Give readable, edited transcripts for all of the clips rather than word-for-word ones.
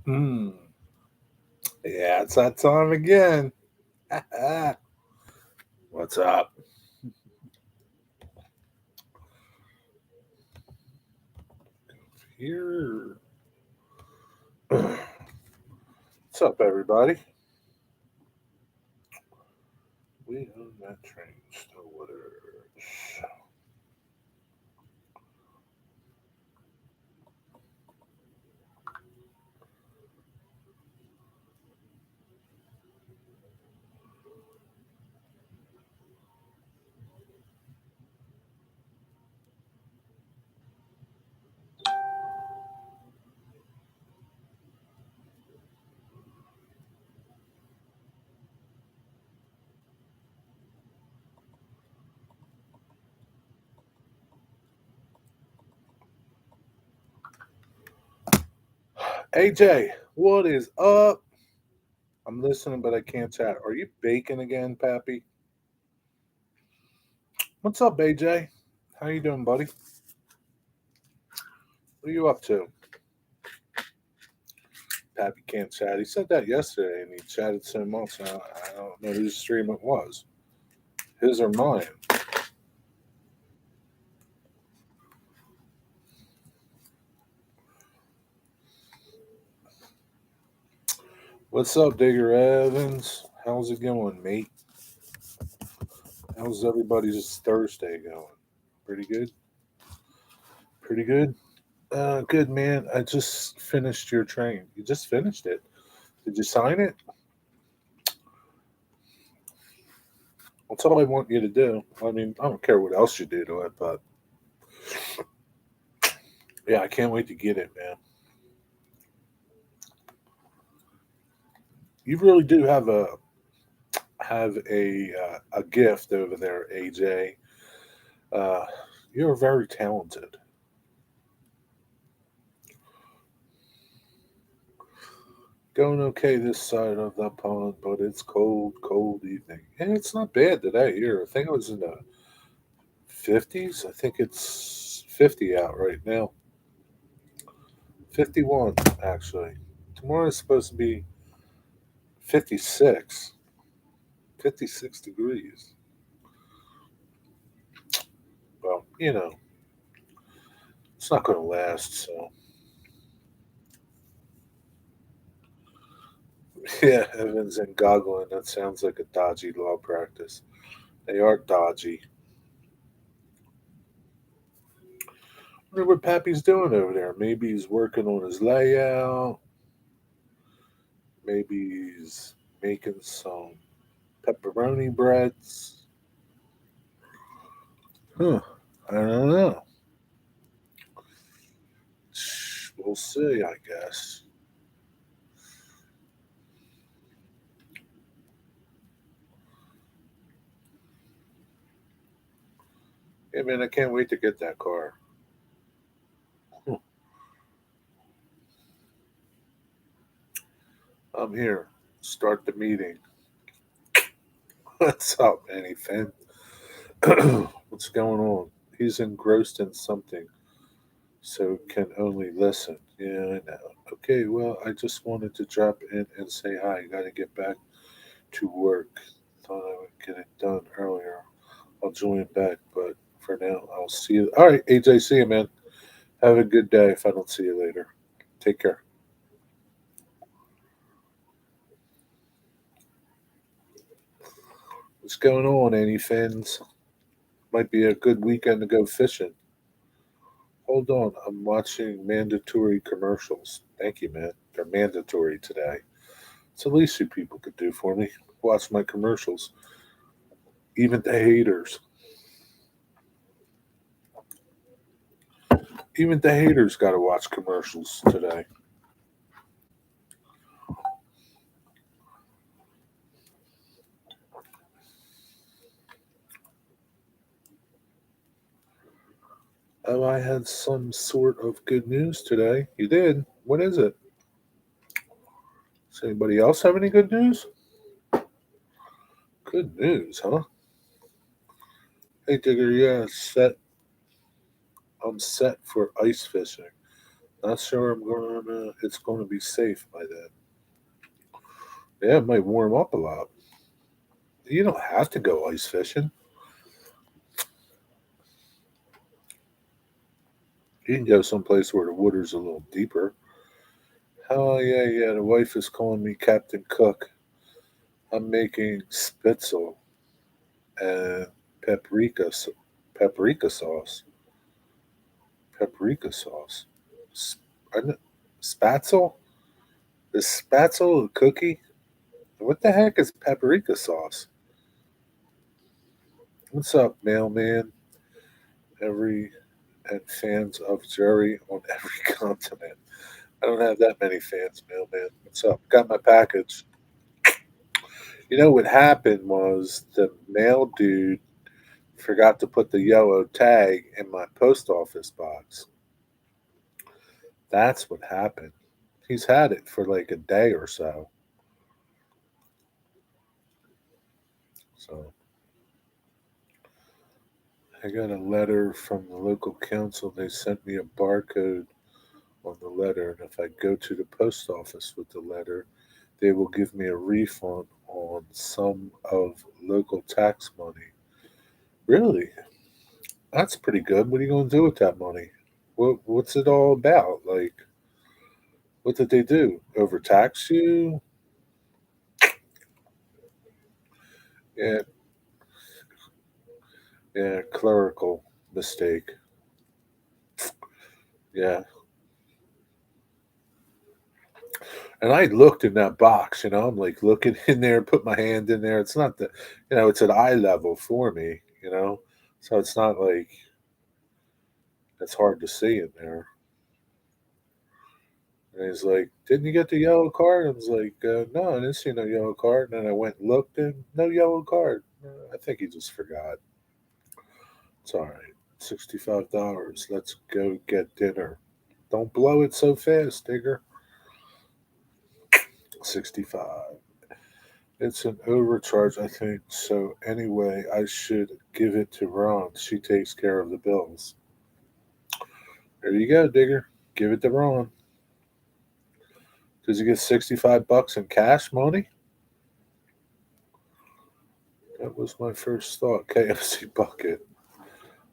Mm. Yeah, it's that time again. What's up? Here. What's up, everybody? We own that train. Stillwater's. AJ, what is up? I'm listening, but I can't chat. Are you baking again, Pappy? What's up, AJ? How you doing, buddy? What are you up to? Pappy can't chat. He said that yesterday, and he chatted so much. I don't know whose stream it was, his or mine. What's up, Digger Evans? How's it going, mate? How's everybody's Thursday going? Pretty good? Pretty good? Good, man. I just finished your train. You just finished it. Did you sign it? That's all I want you to do. I mean, I don't care what else you do to it, but yeah, I can't wait to get it, man. You really do have a gift over there, AJ. Uh, you're very talented. Going okay this side of the pond, but it's cold, cold evening. And it's not bad today here. I think it was in the 50s. I think it's 50 out right now. 51, actually. Tomorrow is supposed to be 56. 56 degrees. Well, it's not going to last. So, yeah, Evans and goggling. That sounds like a dodgy law practice. They are dodgy. I wonder what Pappy's doing over there. Maybe he's working on his layout. Maybe he's making some pepperoni breads. Huh. I don't know. We'll see, I guess. Hey, man, I can't wait to get that car. Hmm. I'm here. Start the meeting. What's up, anything? What's going on? He's engrossed in something, so can only listen. Yeah, I know. Okay, well, I just wanted to drop in and say hi. Gotta get back to work. Thought I would get it done earlier. I'll join back, but for now, I'll see you. All right, AJ, see you, man. Have a good day if I don't see you later. Take care. What's going on, any fans? Might be a good weekend to go fishing. Hold on, I'm watching mandatory commercials. Thank you, man. They're mandatory today. It's the least you people could do for me. Watch my commercials. Even the haters. Even the haters got to watch commercials today. Oh, I had some sort of good news today. You did? What is it? Does anybody else have any good news? Good news, huh? Hey, Digger, yeah, set. I'm set for ice fishing. Not sure it's gonna be safe by then. Yeah, it might warm up a lot. You don't have to go ice fishing. You can go someplace where the water's a little deeper. Oh yeah, yeah. The wife is calling me Captain Cook. I'm making spitzel and paprika paprika sauce. Paprika sauce. Sp- I kn- Spatzel? Is spatzel a cookie? What the heck is paprika sauce? What's up, mailman? Every and fans of Jerry on every continent. I don't have that many fans, mailman. What's up? Got my package. You know what happened was the mail dude forgot to put the yellow tag in my post office box. That's what happened. He's had it for like a day or so. So I got a letter from the local council. They sent me a barcode on the letter, and if I go to the post office with the letter, they will give me a refund on some of local tax money. Really? That's pretty good. What are you going to do with that money? What's it all about? Like, what did they do? Overtax you? Yeah, yeah, clerical mistake. Yeah. And I looked in that box, I'm like looking in there, put my hand in there. It's not it's at eye level for me. So it's not like it's hard to see in there. And he's like, "Didn't you get the yellow card?" I was like, "No, I didn't see no yellow card." And then I went and looked, and no yellow card. I think he just forgot. It's all right. $65. Let's go get dinner. Don't blow it so fast, Digger. 65. It's an overcharge, I think. So anyway, I should give it to Ron. She takes care of the bills. There you go, Digger. Give it to Ron. Does he get 65 bucks in cash money? That was my first thought. KFC bucket.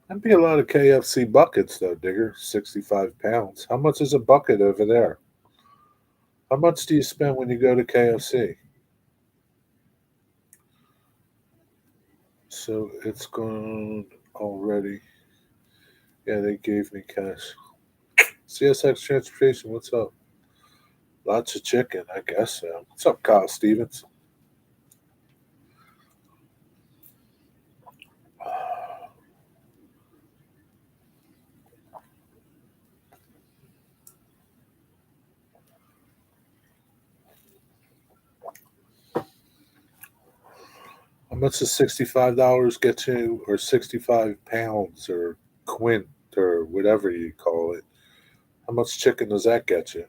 That'd be a lot of KFC buckets, though, Digger. 65 pounds. How much is a bucket over there? How much do you spend when you go to KFC? So it's gone already. Yeah, they gave me cash. CSX Transportation, what's up? Lots of chicken, I guess so. What's up, Kyle Stevens? How much does $65 get you, or 65 pounds, or quint, or whatever you call it? How much chicken does that get you?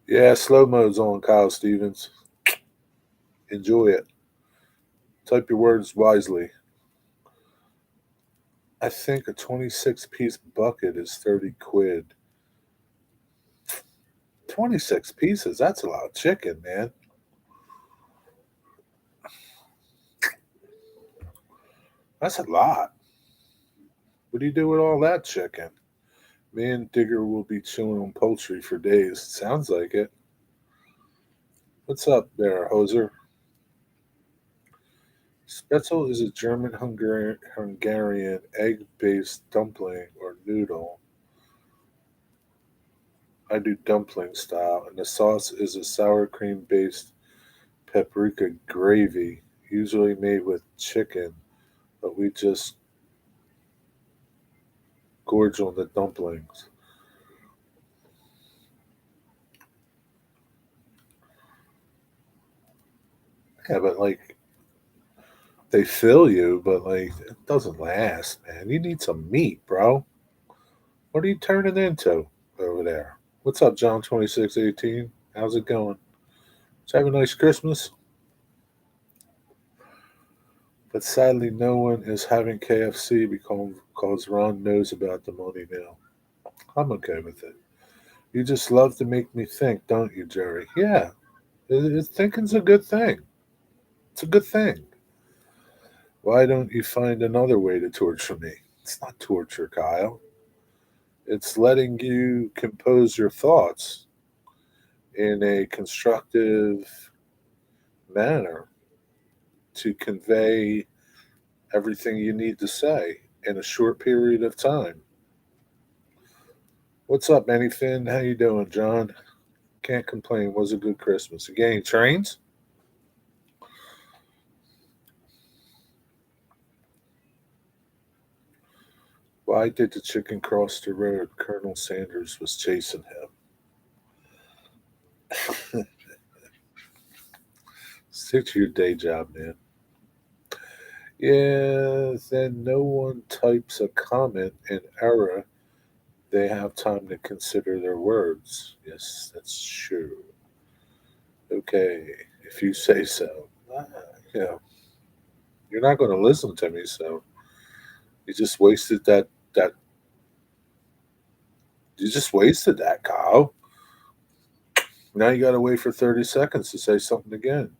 Yeah, slow mo's on, Kyle Stevens. Enjoy it. Type your words wisely. I think a 26-piece bucket is 30 quid. 26 pieces? That's a lot of chicken, man. That's a lot. What do you do with all that chicken? Me and Digger will be chewing on poultry for days. Sounds like it. What's up there, hoser? Spetzel is a German Hungarian egg based dumpling or noodle. I do dumpling style, and the sauce is a sour cream based paprika gravy, usually made with chicken, but we just gorge on the dumplings. Yeah, but like they fill you, but like it doesn't last, man. You need some meat, bro. What are you turning into over there? What's up, John 2618? How's it going? Did you have a nice Christmas? But sadly, no one is having KFC because Ron knows about the money now. I'm okay with it. You just love to make me think, don't you, Jerry? Yeah, thinking's a good thing. It's a good thing. Why don't you find another way to torture me? It's not torture, Kyle. It's letting you compose your thoughts in a constructive manner to convey everything you need to say in a short period of time. What's up, Anyfin? How you doing, John? Can't complain. Was a good Christmas. You getting trains? Why did the chicken cross the road? Colonel Sanders was chasing him. Stick to your day job, man. Yeah, then no one types a comment in error. They have time to consider their words. Yes, that's true. Okay, if you say so. Ah, you know, you're not going to listen to me, so you just wasted that. You just wasted that, Kyle. Now you got to wait for 30 seconds to say something again.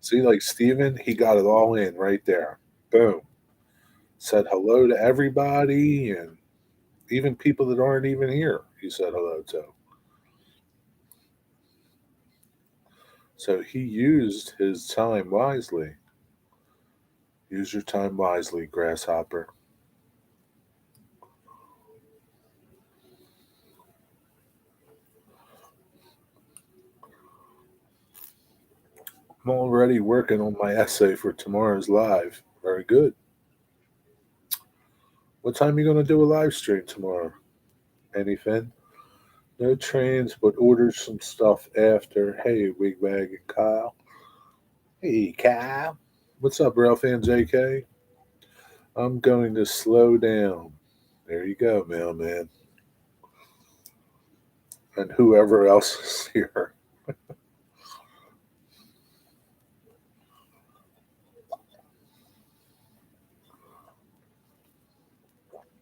See, like Steven, he got it all in right there. Boom. Said hello to everybody and even people that aren't even here. He said hello to. So he used his time wisely. Use your time wisely, grasshopper. I'm already working on my essay for tomorrow's live. Very good. What time are you going to do a live stream tomorrow? Anything? No trains, but order some stuff after. Hey, Wigwag and Kyle. Hey, Kyle. What's up, Ralph and JK? I'm going to slow down. There you go, mailman. And whoever else is here.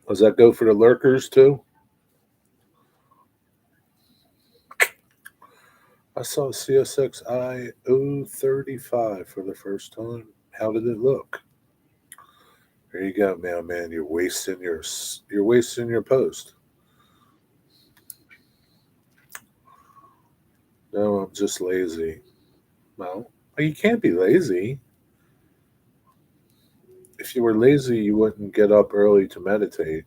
Does that go for the lurkers too? I saw CSXI 035 for the first time. How did it look? There you go, mailman. You're wasting your post. No, I'm just lazy. Well, you can't be lazy. If you were lazy, you wouldn't get up early to meditate.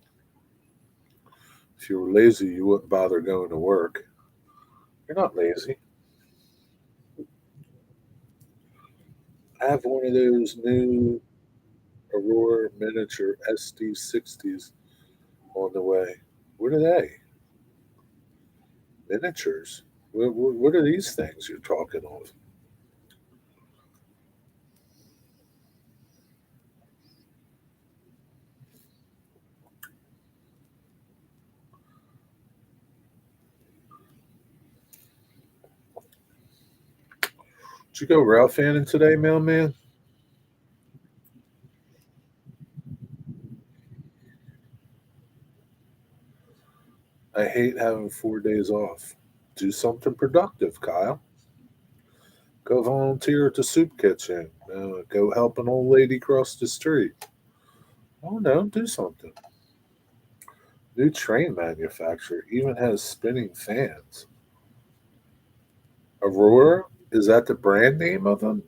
If you were lazy, you wouldn't bother going to work. You're not lazy. I have one of those new Aurora miniature SD60s on the way. What are they? Miniatures? What are these things you're talking of? Did you go Ralph Fanning today, mailman? I hate having 4 days off. Do something productive, Kyle. Go volunteer at the soup kitchen. Go help an old lady cross the street. Oh no, do something. New train manufacturer even has spinning fans. Aurora? Is that the brand name of them?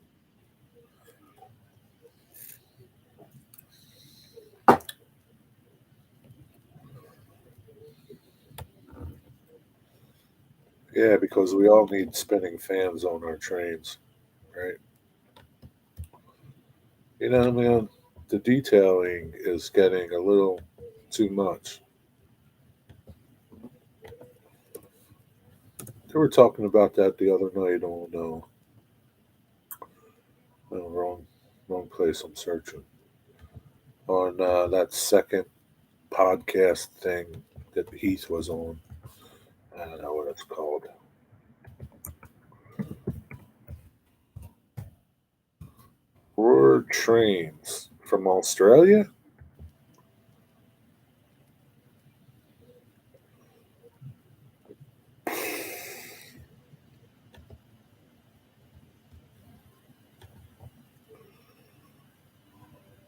Yeah, because we all need spinning fans on our trains, right? Man, the detailing is getting a little too much. They were talking about that the other night on wrong place. I'm searching on that second podcast thing that Heath was on. I don't know what it's called. Aurora trains from Australia.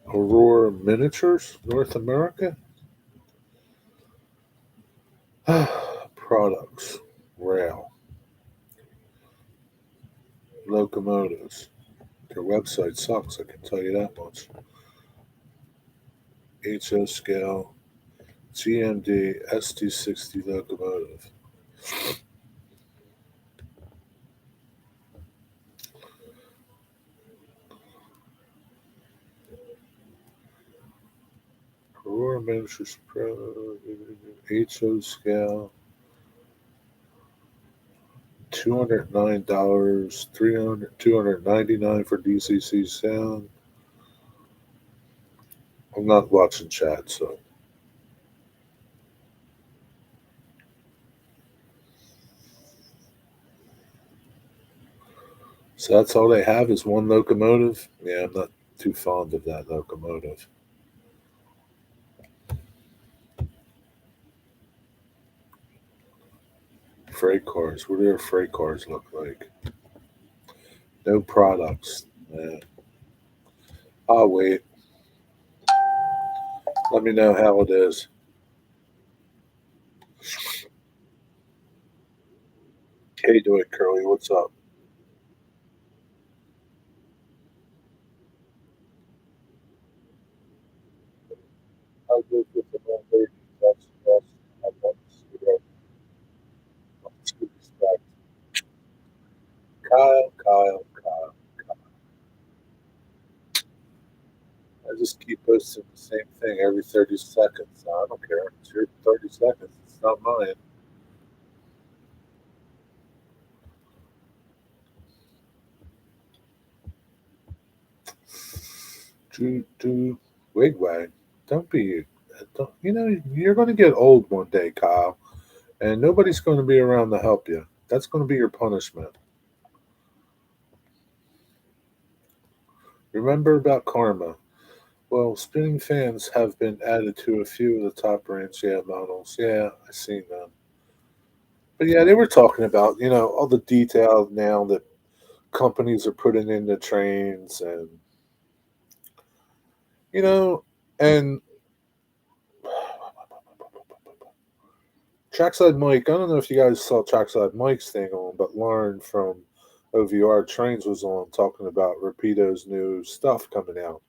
Aurora Miniatures, North America. Products, rail, locomotives. Their website sucks, I can tell you that much. HO scale, GMD ST60 locomotive. Aurora Miniatures Pro, HO scale, $209, 299 for DCC sound. I'm not watching chat, so that's all they have is one locomotive. Yeah, I'm not too fond of that locomotive. Freight cars. What do their freight cars look like? No products. Yeah. I'll wait. Let me know how it is. Hey, do it, Curly. What's up? I live with the old lady. That's I want to see her. Let's give respect. Kyle, Kyle, Kyle. I just keep posting the same thing every 30 seconds. I don't care. It's your 30 seconds. It's not mine. Do wigwag. Don't be. Don't, you're going to get old one day, Kyle, and nobody's going to be around to help you. That's going to be your punishment. Remember about karma. Well, spinning fans have been added to a few of the top brands. Yeah, models. Yeah, I've seen them. But yeah, they were talking about all the detail now that companies are putting in the trains, and you know, and Trackside Mike. I don't know if you guys saw Trackside Mike's thing on, but Lauren from OVR Trains was on talking about Rapido's new stuff coming out,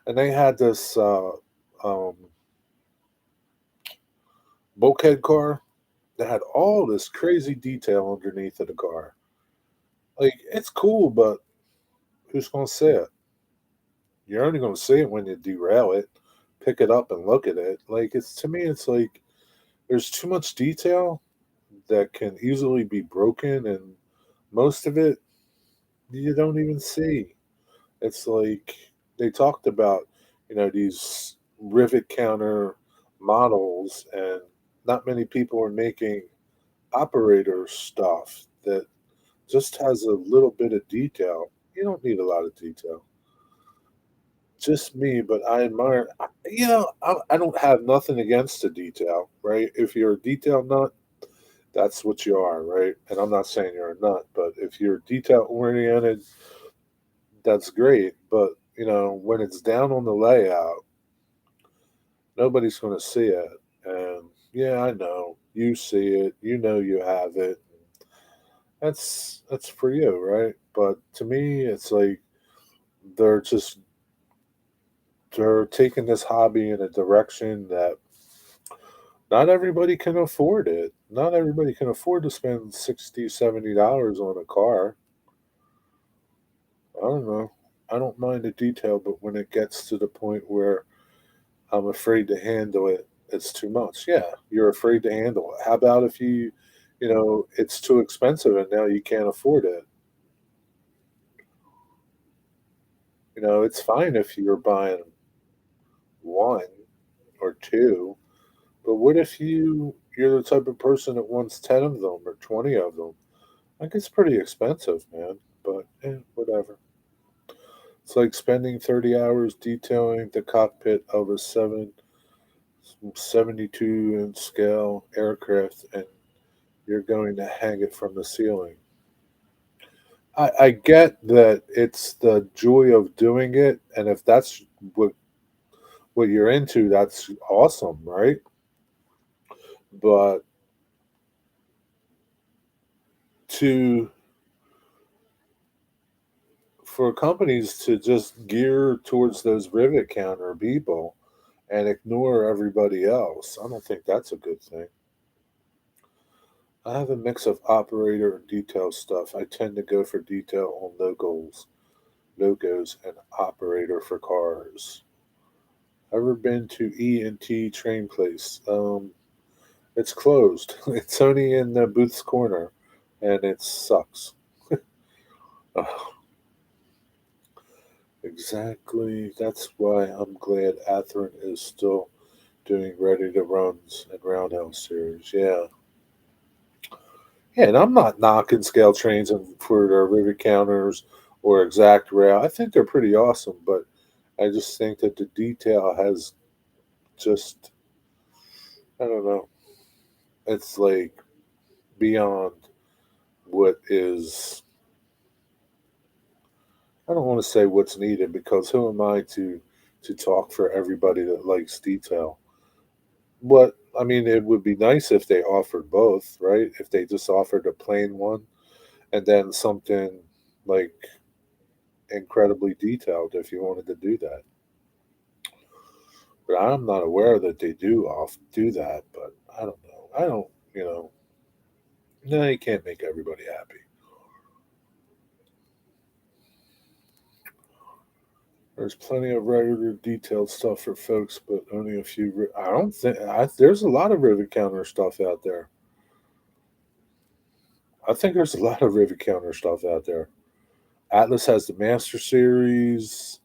and they had this um, bulkhead car that had all this crazy detail underneath of the car. Like it's cool, but who's gonna see it? You're only gonna see it when you derail it, pick it up and look at it. Like it's to me, it's like there's too much detail that can easily be broken, and most of it you don't even see. It's like they talked about, these rivet counter models, and not many people are making operator stuff that just has a little bit of detail. You don't need a lot of detail. Just me, but I admire. I don't have nothing against the detail, right? If you're a detail nut, that's what you are, right? And I'm not saying you're a nut, but if you're detail oriented, that's great. But when it's down on the layout, nobody's going to see it. And yeah, I know you see it. You know you have it. That's for you, right? But to me, it's like they're just they're taking this hobby in a direction that not everybody can afford it. Not everybody can afford to spend 60, $70 on a car. I don't know. I don't mind the detail, but when it gets to the point where I'm afraid to handle it, it's too much. Yeah, you're afraid to handle it. How about if it's too expensive and now you can't afford it? It's fine if you're buying one or two, but what if you're the type of person that wants 10 of them or 20 of them? Like it's pretty expensive, man. But whatever. It's like spending 30 hours detailing the cockpit of a 72-inch scale aircraft and you're going to hang it from the ceiling. I get that it's the joy of doing it, and if that's what what you're into, that's awesome, right? But to for companies to just gear towards those rivet counter people and ignore everybody else, I don't think that's a good thing. I have a mix of operator and detail stuff. I tend to go for detail on logos, and operator for cars. Ever been to E&T Train Place? It's closed. It's only in the Booth's Corner, and it sucks. Ugh, exactly. That's why I'm glad Atherin is still doing ready to runs and roundhouse series. Yeah. Yeah, and I'm not knocking scale trains and for their rivet counters or exact rail. I think they're pretty awesome, but I just think that the detail has just I don't know. It's like beyond what is I don't want to say what's needed because who am I to talk for everybody that likes detail? What I mean, it would be nice if they offered both, right? If they just offered a plain one and then something like incredibly detailed if you wanted to do that. But I'm not aware that they do that, but I don't know. I don't, no, you can't make everybody happy. There's plenty of regular detailed stuff for folks, but only a few. I don't think there's a lot of rivet counter stuff out there. I think there's a lot of rivet counter stuff out there. Atlas has the Master Series.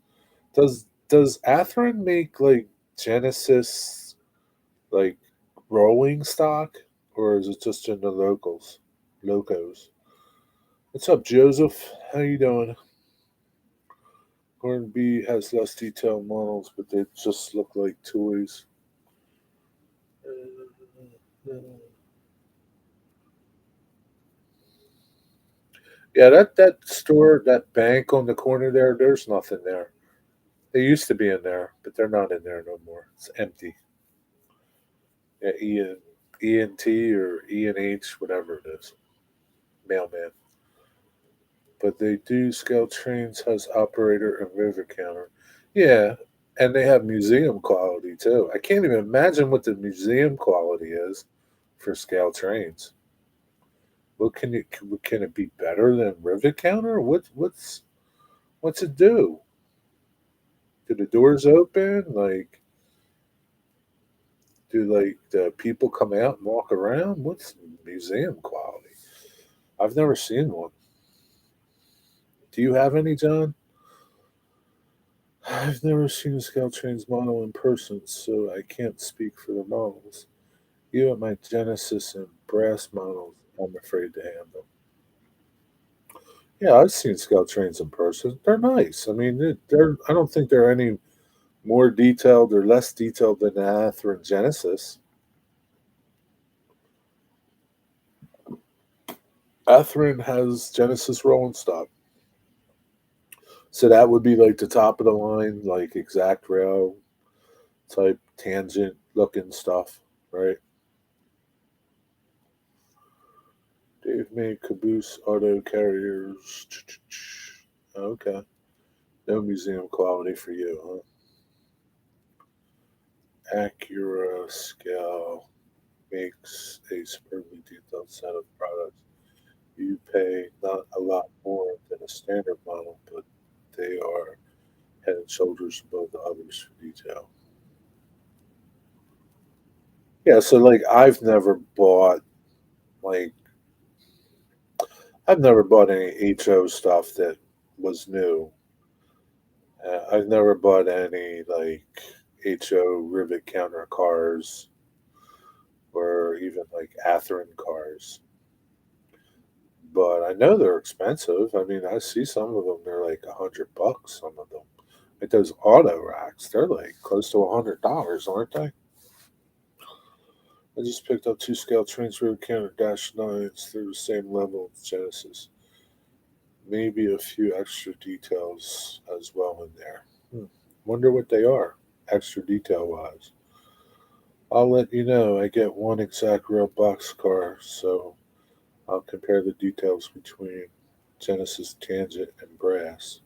Does Atherin make like Genesis like rolling stock, or is it just in the locos? What's up, Joseph? How you doing? Gordon B has less detailed models, but they just look like toys. Yeah, that store, that bank on the corner there, there's nothing there. They used to be in there, but they're not in there no more. It's empty. Yeah, E and T or E and H, whatever it is. Mailman. But they do Scout Trains has operator and river counter. Yeah, and they have museum quality too. I can't even imagine what the museum quality is for Scout Trains. What can it be better than rivet counter? What's it do? Do the doors open? Like do like the people come out and walk around? What's museum quality? I've never seen one. Do you have any, John? I've never seen a Scout Trains model in person, so I can't speak for the models. Even my Genesis and brass models, I'm afraid to handle. Yeah, I've seen Scout Trains in person. They're nice. I mean, they're. I don't think they're any more detailed or less detailed than the Atherin Genesis. Atherin has Genesis rolling stock. So that would be like the top of the line, like exact rail type tangent looking stuff, right? Dave made caboose auto carriers. Okay. No museum quality for you, huh? Acura scale makes a superbly detailed set of products. You pay not a lot more than a standard model, but they are head and shoulders above the others for detail. Yeah, so like like I've never bought any HO stuff that was new. I've never bought any like HO rivet counter cars or even like Atherin cars. but I know they're expensive. I mean, I see some of them, they're like $100, some of them. Like those auto racks, they're like close to $100, aren't they? I just picked up two scale trains road counter dash nines. They're the same level as Genesis. Maybe a few extra details as well in there. Wonder what they are, extra detail wise. I'll let you know. I get one exact real box car, so I'll compare the details between Genesis Tangent and Brass.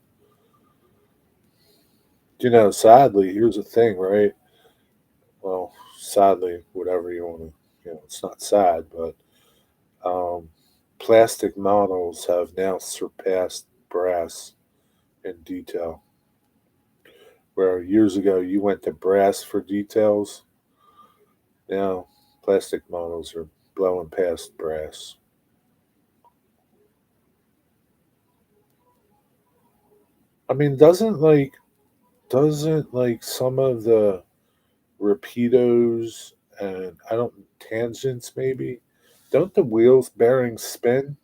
Sadly, here's the thing, right? Well, sadly, whatever you want to, it's not sad, but um, plastic models have now surpassed brass in detail. Where years ago you went to brass for details, now plastic models are blowing past brass. I mean, doesn't like some of the Rapidos and I don't tangents maybe, don't the wheels bearings spin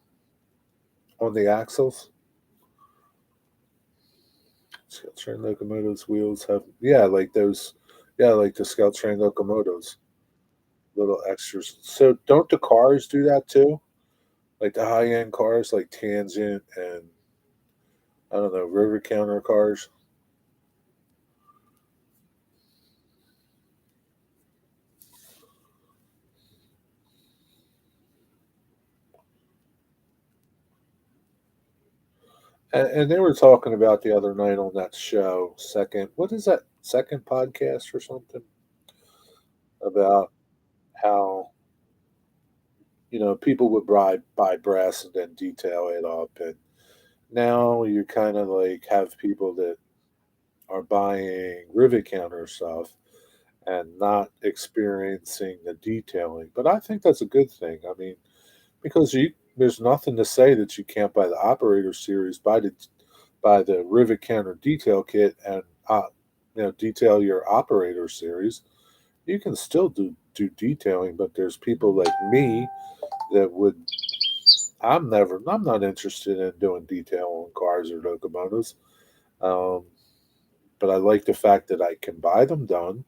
on the axles? Scout train locomotives wheels have, yeah, like those, yeah, like the Scout train locomotives, little extras. So don't the cars do that too? Like the high end cars, like Tangent and I don't know River Counter cars. And they were talking about the other night on that show, second, what is that, second podcast or something, about how, people would buy brass and then detail it up. And now you kind of like have people that are buying rivet counter stuff and not experiencing the detailing. But I think that's a good thing. I mean, because there's nothing to say that you can't buy the operator series, buy the rivet counter detail kit, and detail your operator series. You can still do detailing, but there's people like me that would. I'm not interested in doing detail on cars or locomotives. Um, but I like the fact that I can buy them done.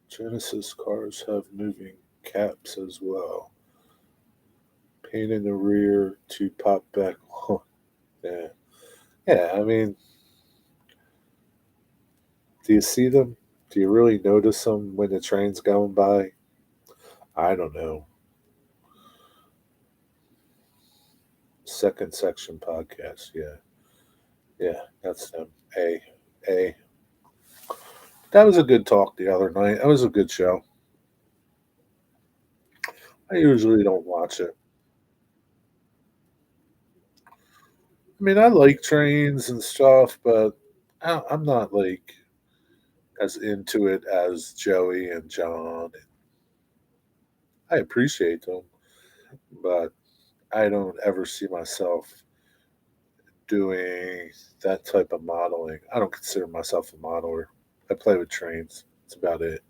Genesis cars have moving caps as well. Paint in the rear to pop back on. Yeah. Yeah, I mean, do you see them? Do you really notice them when the train's going by? I don't know. Second section podcast. Yeah. Yeah, that's them. A. That was a good talk the other night. That was a good show. I usually don't watch it. I mean, I like trains and stuff, but I'm not like as into it as Joey and John. I appreciate them, but I don't ever see myself doing that type of modeling. I don't consider myself a modeler. I play with trains. That's about it.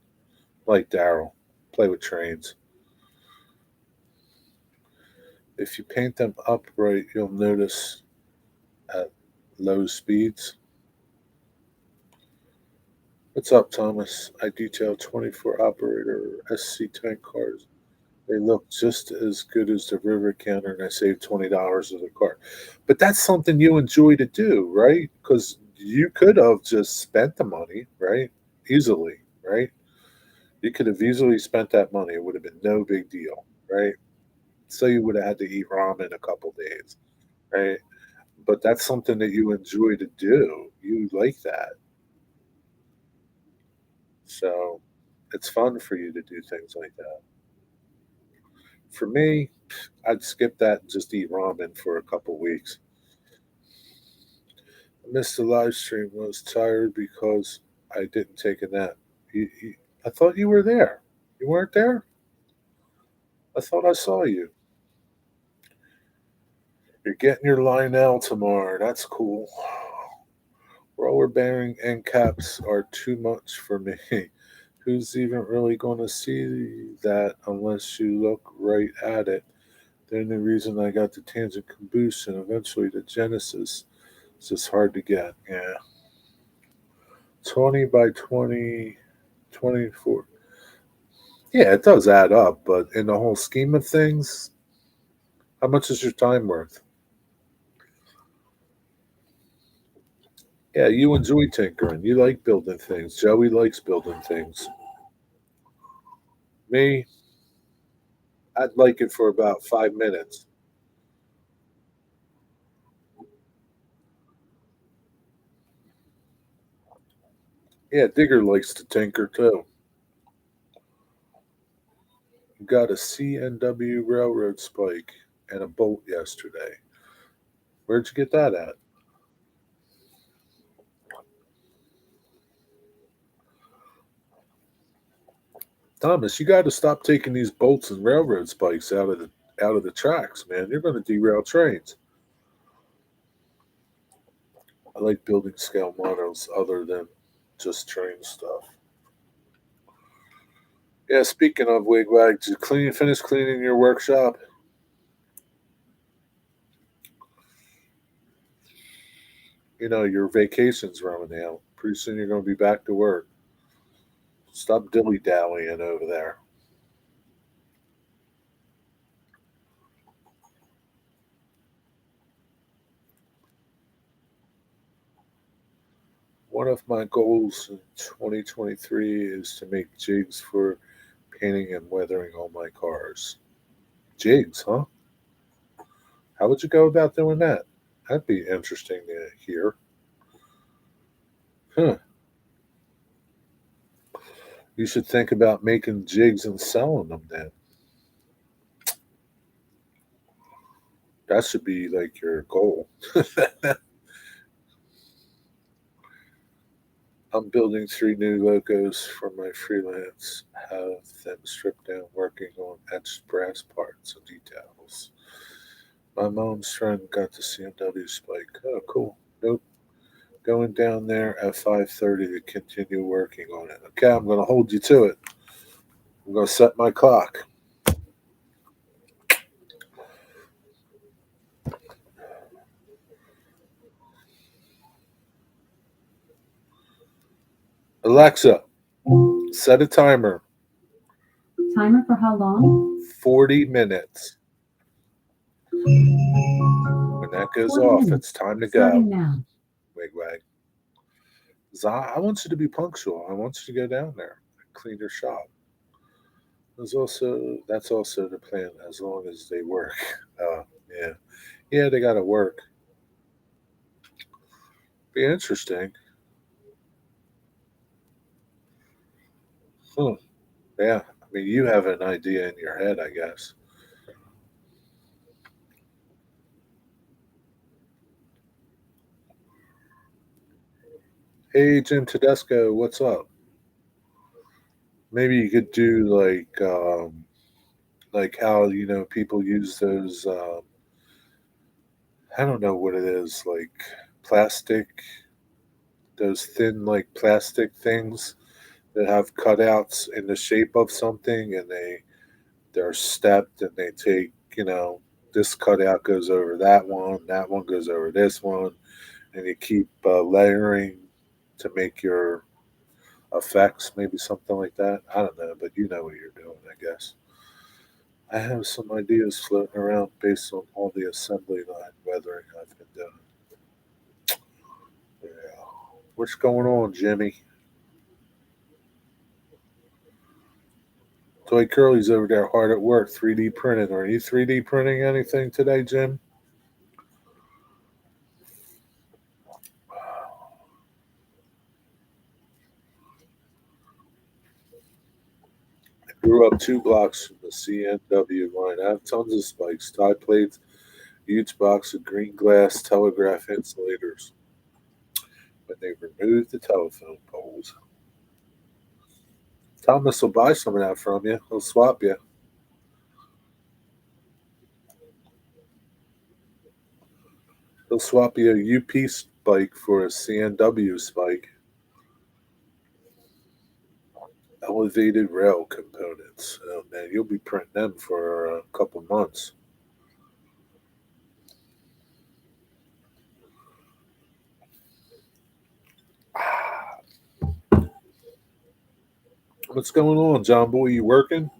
Like Daryl, play with trains. If you paint them upright, you'll notice at low speeds. What's up, Thomas? I detail 24 operator SC tank cars. They look just as good as the river counter, and I saved $20 of the car. But that's something you enjoy to do, right? Because you could have just spent the money, right? Easily, right? You could have easily spent that money. It would have been no big deal, right? So you would have had to eat ramen a couple days, right? But that's something that you enjoy to do. You like that. So it's fun for you to do things like that. For me, I'd skip that and just eat ramen for a couple weeks. I missed the live stream. I was tired because I didn't take a nap. I thought you were there. You weren't there? I thought I saw you. You're getting your Lionel tomorrow. That's cool. Roller bearing end caps are too much for me. Who's even really going to see that unless you look right at it? The only reason I got the Tangent Caboose and eventually the Genesis is just hard to get. Yeah. 20 by 20, 24. Yeah, it does add up, but in the whole scheme of things, how much is your time worth? Yeah, you enjoy tinkering. You like building things. Joey likes building things. Me, I'd like it for about 5 minutes. Yeah, Digger likes to tinker too. Got a CNW railroad spike and a bolt yesterday. Where'd you get that at? Thomas, you got to stop taking these bolts and railroad spikes out of the tracks, man. You're going to derail trains. I like building scale models other than just train stuff. Yeah, speaking of wigwag, did you finish cleaning your workshop? You know, your vacation's running out. Pretty soon you're going to be back to work. Stop dilly dallying over there. One of my goals in 2023 is to make jigs for painting and weathering all my cars. Jigs, huh? How would you go about doing that? That'd be interesting to hear. Huh. You should think about making jigs and selling them then. That should be like your goal. I'm building 3 new logos for my freelance. Have them stripped down, working on etched brass parts and details. My mom's friend got the CMW spike. Oh, cool. Nope. Going down there at 5:30 to continue working on it. Okay, I'm going to hold you to it. I'm going to set my clock. Alexa, set a timer. Timer for how long? 40 minutes. When that goes 40 off, minutes. it's time to Starting go. now. Wigwag. I want you to be punctual. I want you to go down there and clean your shop. That's also the plan as long as they work. Yeah. Yeah, they gotta work. Be interesting. Huh. Yeah. I mean you have an idea in your head, I guess. Hey Jim Tedesco, what's up? Maybe you could do like how people use those I don't know what it is, like plastic, those thin like plastic things that have cutouts in the shape of something, and they're stepped, and they take this cutout goes over that one goes over this one, and you keep layering to make your effects, maybe something like that. I don't know, but you know what you're doing, I guess. I have some ideas floating around based on all the assembly line weathering I've been doing. Yeah. What's going on, Jimmy? Toy Curly's over there hard at work, 3D printing. Are you 3D printing anything today, Jim? I grew up 2 blocks from the CNW line. I have tons of spikes, tie plates, huge box of green glass telegraph insulators. When they removed the telephone poles, Thomas will buy some of that from you. He'll swap you. He'll swap you a UP spike for a CNW spike. Elevated rail components. Oh man, you'll be printing them for a couple months. What's going on, John Boy? You working?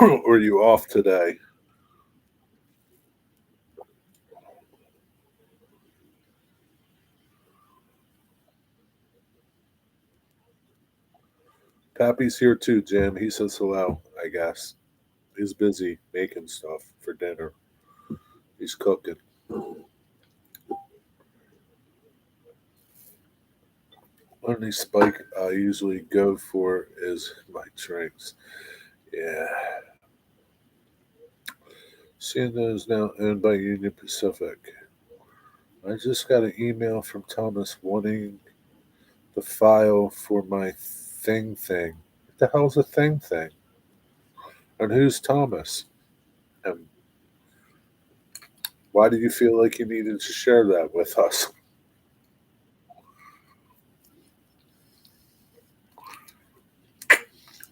Or are you off today? Pappy's here too, Jim. He says hello, I guess. He's busy making stuff for dinner. He's cooking. Only spike I usually go for is my drinks. Yeah. CNO is now owned by Union Pacific. I just got an email from Thomas wanting the file for my thing. What the hell's a thing? And who's Thomas? And why did you feel like you needed to share that with us?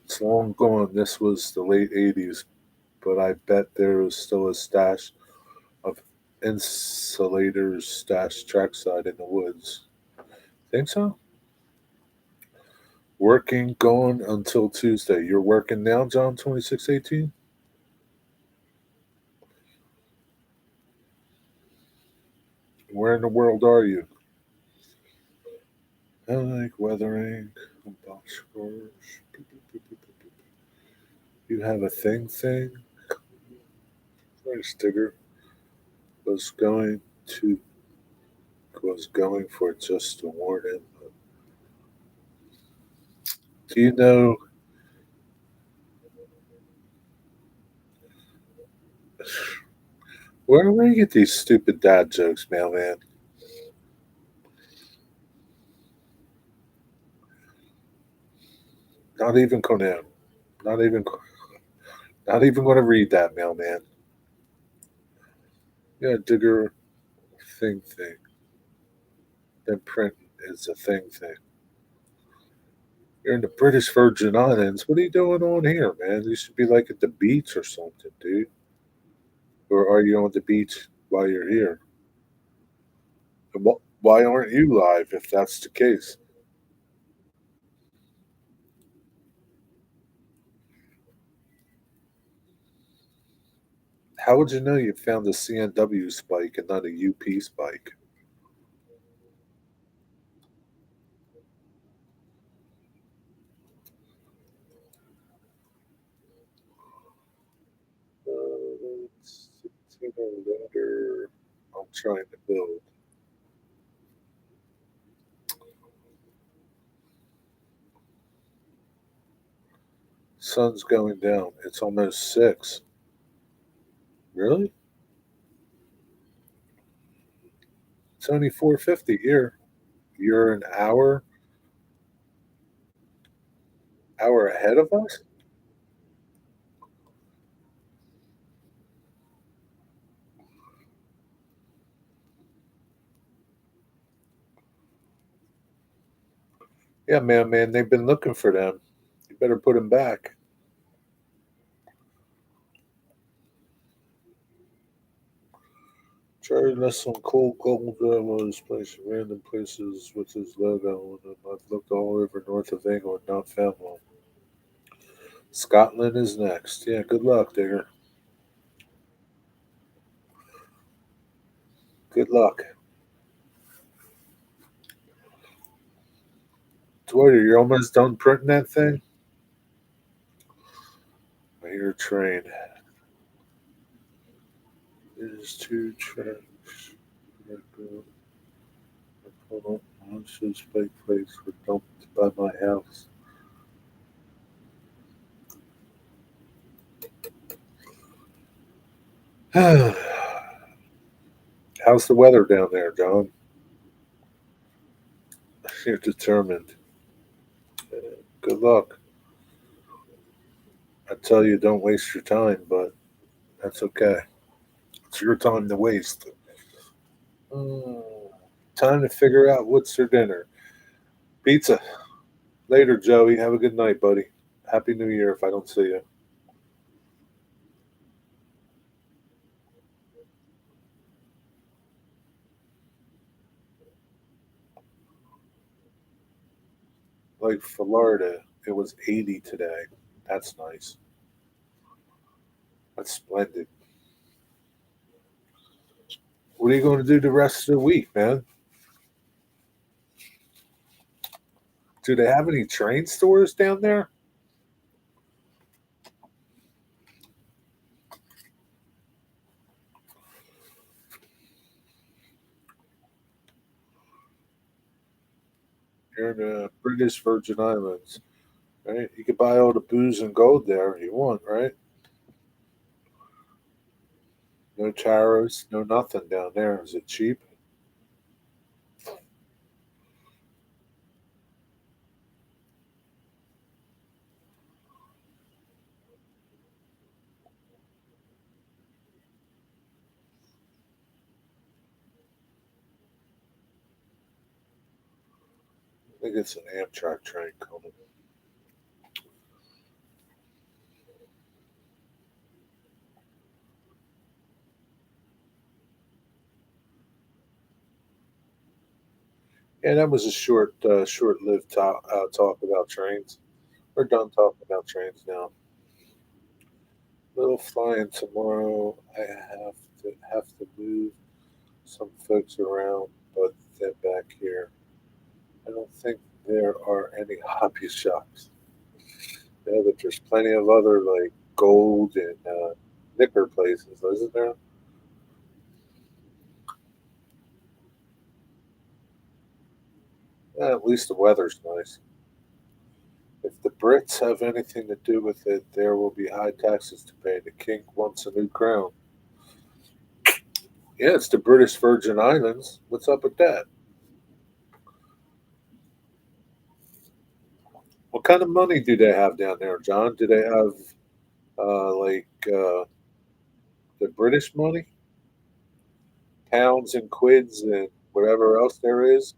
It's long gone. This was the late 80s, but I bet there was still a stash of insulators stashed trackside in the woods. Think so? Working, going until Tuesday. You're working now, John 2618? Where in the world are you? I like weathering, box scores. You have a thing? Nice digger. Was going to was going for just to warn him. Do you know where do we get these stupid dad jokes, mailman? Not even Conan. Not even not even going to read that, mailman. Yeah, digger thing. Then print is a thing. You're in the British Virgin Islands. What are you doing on here, man? You should be like at the beach or something, dude. Or are you on the beach while you're here? And why aren't you live if that's the case? How would you know you found a CNW spike and not a UP spike? It's 16 later. I'm trying to build. Sun's going down. It's almost 6. Really? It's only 4:50 here. You're an hour ahead of us? Yeah, man, they've been looking for them. You better put them back. Jerry left some cold gold was placed in random places with his logo on them. I've looked all over north of England, not found one. Scotland is next. Yeah, good luck, Digger. Good luck. Dwight, you're almost done printing that thing? I hear a train. There's 2 tracks. Hold on. Monsters spike plates were dumped by my house. How's the weather down there, John? You're determined. Good luck. I tell you, don't waste your time, but that's okay. It's your time to waste. Mm, time to figure out what's for dinner. Pizza. Later, Joey. Have a good night, buddy. Happy New Year if I don't see you. Like Florida, it was 80 today. That's nice. That's splendid. What are you going to do the rest of the week, man? Do they have any train stores down there? You're in the British Virgin Islands, right? You could buy all the booze and gold there if you want, right? No taros, no nothing down there. Is it cheap? I think it's an Amtrak train coming. Yeah, that was a short-lived talk about trains. We're done talking about trains now. Little flying tomorrow. I have to move some folks around, but they're back here. I don't think there are any hobby shops. Yeah, but there's plenty of other like gold and liquor places, isn't there? Yeah, at least the weather's nice. If the Brits have anything to do with it, there will be high taxes to pay. The king wants a new crown. Yeah, it's the British Virgin Islands. What's up with that? What kind of money do they have down there, John? Do they have the British money, pounds and quids and whatever else there is?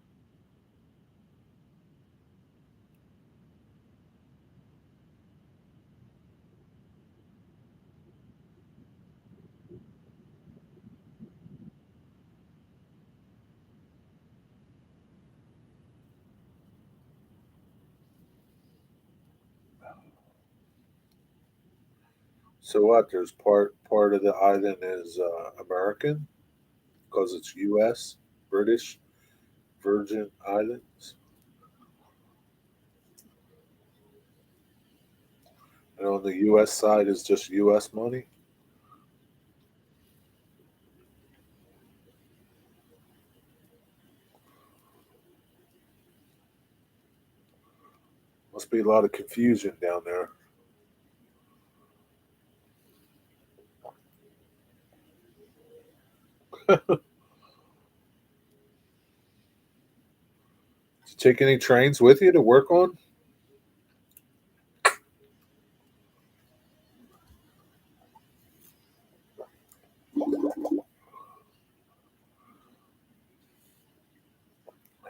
So what? There's part of the island is American because it's U.S. British Virgin Islands, and on the U.S. side is just U.S. money. Must be a lot of confusion down there. Did you take any trains with you to work on?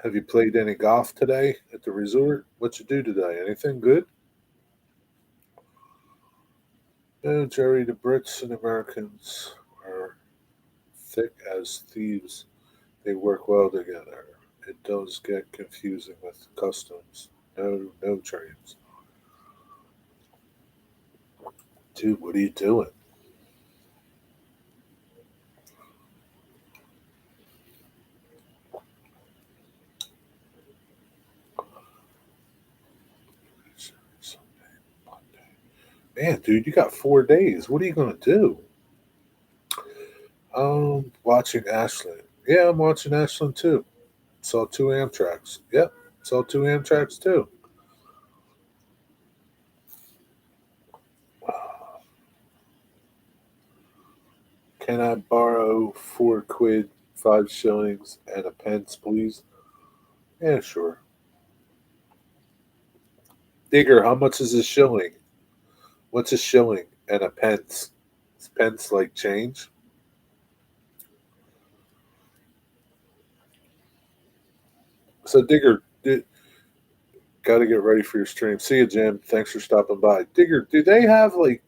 Have you played any golf today at the resort? What you do today? Anything good? No, Jerry. The Brits and Americans are thick as thieves. They work well together. It does get confusing with customs. No, no trains. Dude, what are you doing? Man, dude, you got 4 days. What are you gonna do? Watching Ashland. Yeah, I'm watching Ashland too. Saw two Amtraks. Yep, saw two Amtraks too. Can I borrow 4 quid, 5 shillings, and a pence, please? Yeah, sure. Digger, how much is a shilling? What's a shilling and a pence? Is pence like change? So, Digger, Got to get ready for your stream. See you, Jim. Thanks for stopping by. Digger, do they have like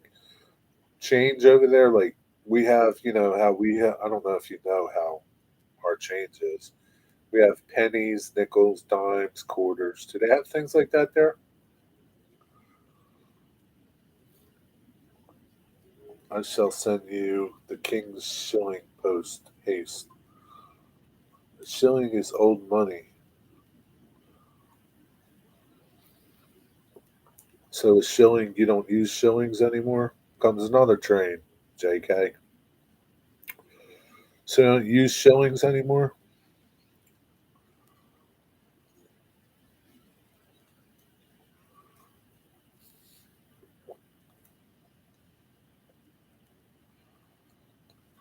change over there? Like we have, how we have, I don't know if you know how our change is. We have pennies, nickels, dimes, quarters. Do they have things like that there? I shall send you the King's shilling post haste. The shilling is old money. So a shilling, you don't use shillings anymore? Comes another train, JK. So you don't use shillings anymore?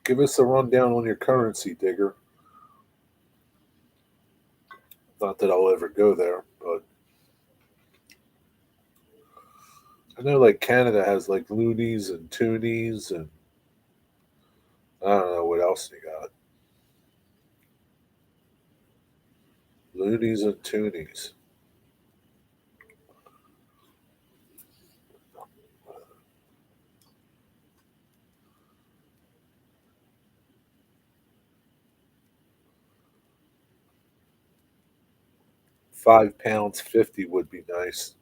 Give us a rundown on your currency, Digger. Not that I'll ever go there, but I know like Canada has like loonies and toonies and I don't know what else they got. Loonies and toonies. £5 50 would be nice.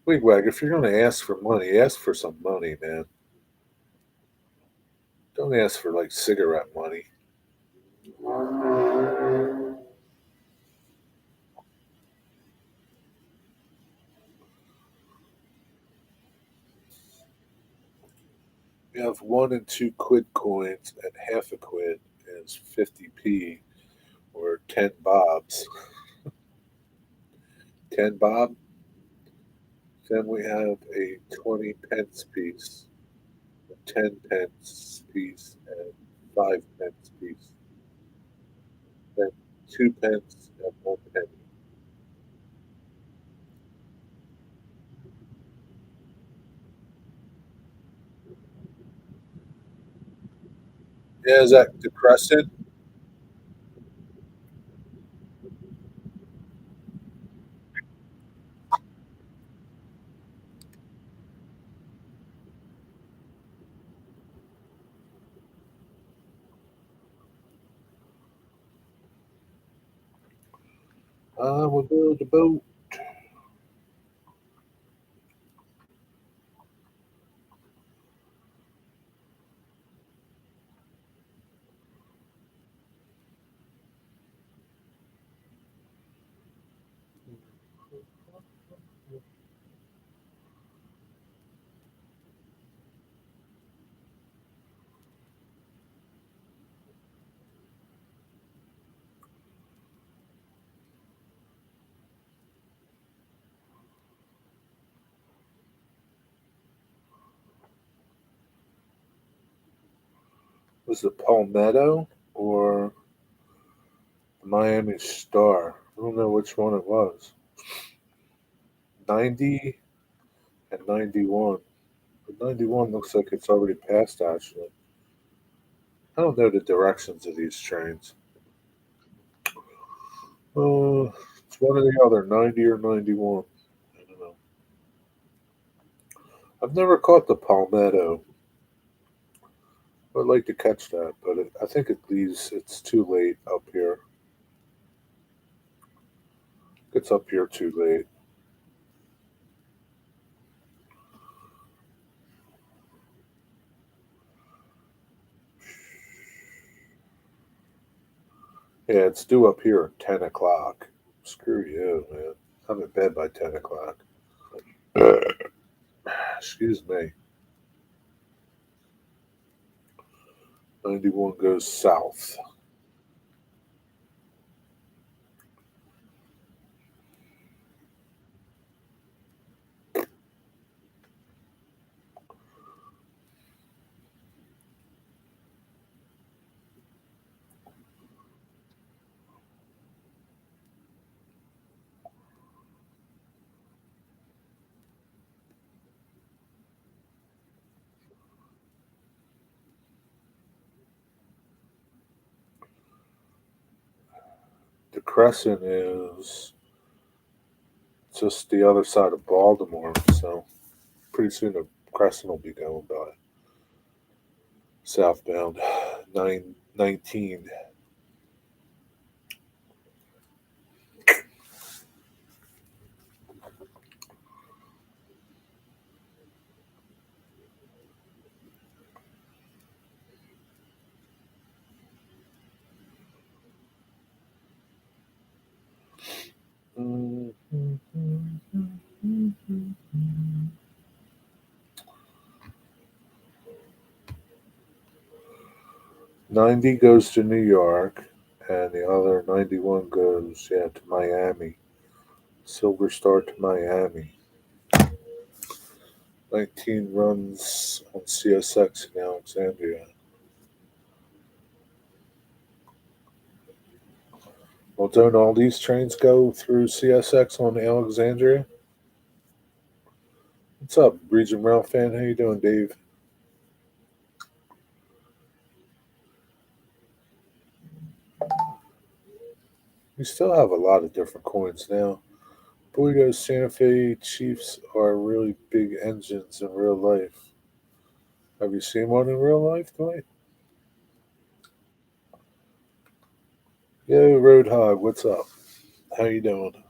Wigwag, if you're gonna ask for money, ask for some money, man. Don't ask for like cigarette money. We have 1 and 2 quid coins, and half a quid is 50p or 10 bobs. 10 bob. Then we have a 20 pence piece, a 10 pence piece, and 5 pence piece. Then 2 pence and 1 penny. Yeah, is that the crescent? I will build a boat. Was it Palmetto or the Miami Star? I don't know which one it was. 90 and 91. But 91 looks like it's already passed, actually. I don't know the directions of these trains. It's one or the other, 90 or 91. I don't know. I've never caught the Palmetto. I'd like to catch that, but I think it's too late up here. It's up here too late. Yeah, it's due up here at 10 o'clock. Screw you, man. I'm in bed by 10 o'clock. Excuse me. 91 goes south. Crescent is just the other side of Baltimore, so pretty soon the Crescent will be going by southbound 919. 90 goes to New York, and the other 91 goes, yeah, to Miami. Silver Star to Miami. 19 runs on CSX in Alexandria. Well, don't all these trains go through CSX on Alexandria? What's up, Region Rail fan? How you doing, Dave? We still have a lot of different coins now. Boy, those Santa Fe Chiefs are really big engines in real life. Have you seen one in real life, Dwight? Yo, Roadhog, what's up? How you doing?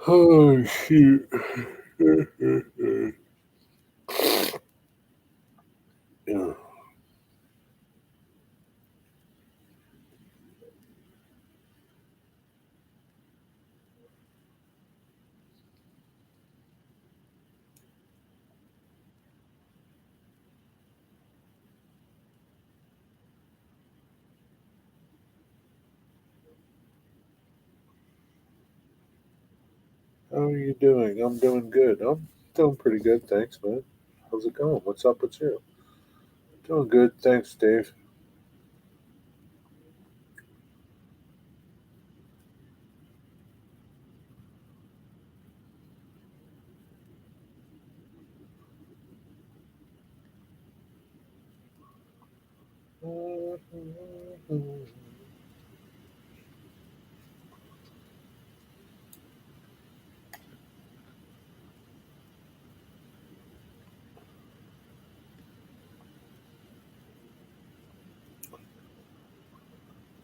Oh shoot! Yeah. How are you doing? I'm doing good. I'm doing pretty good, thanks, man. How's it going? What's up with you? Doing good, thanks, Dave.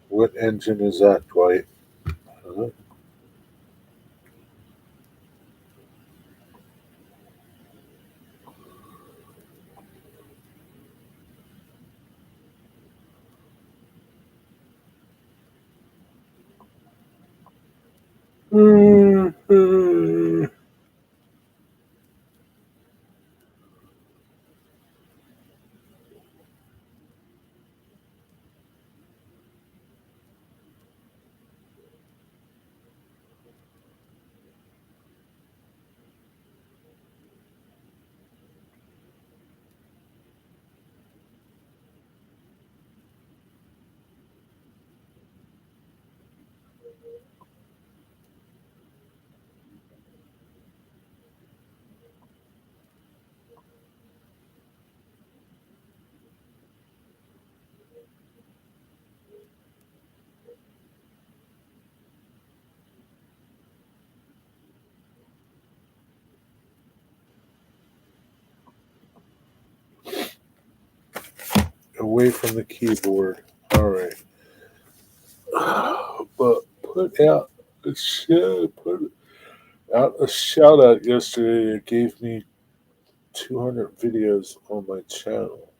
What engine is that, Dwight? Huh? Away from the keyboard. All right. But put out a shout out yesterday. It gave me 200 videos on my channel.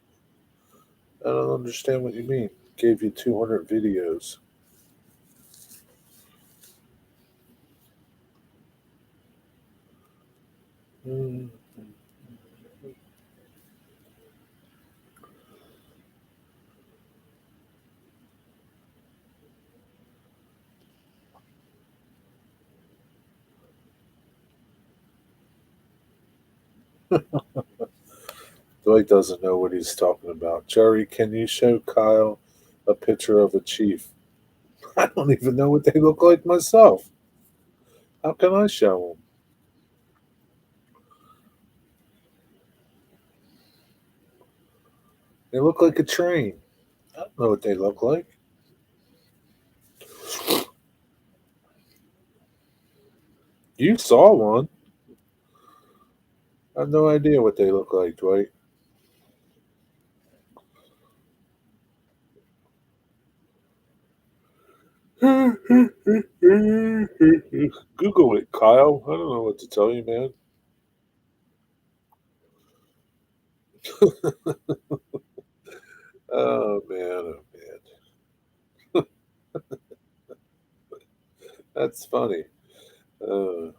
I don't understand what you mean. Gave you 200 videos. Mm. Dwight doesn't know what he's talking about. Jerry, can you show Kyle a picture of a chief? I don't even know what they look like myself. How can I show them? They look like a train. Know what they look like? You saw one. I have no idea what they look like, Dwight. Google it, Kyle. I don't know what to tell you, man. Oh man, oh man, that's funny. Uh,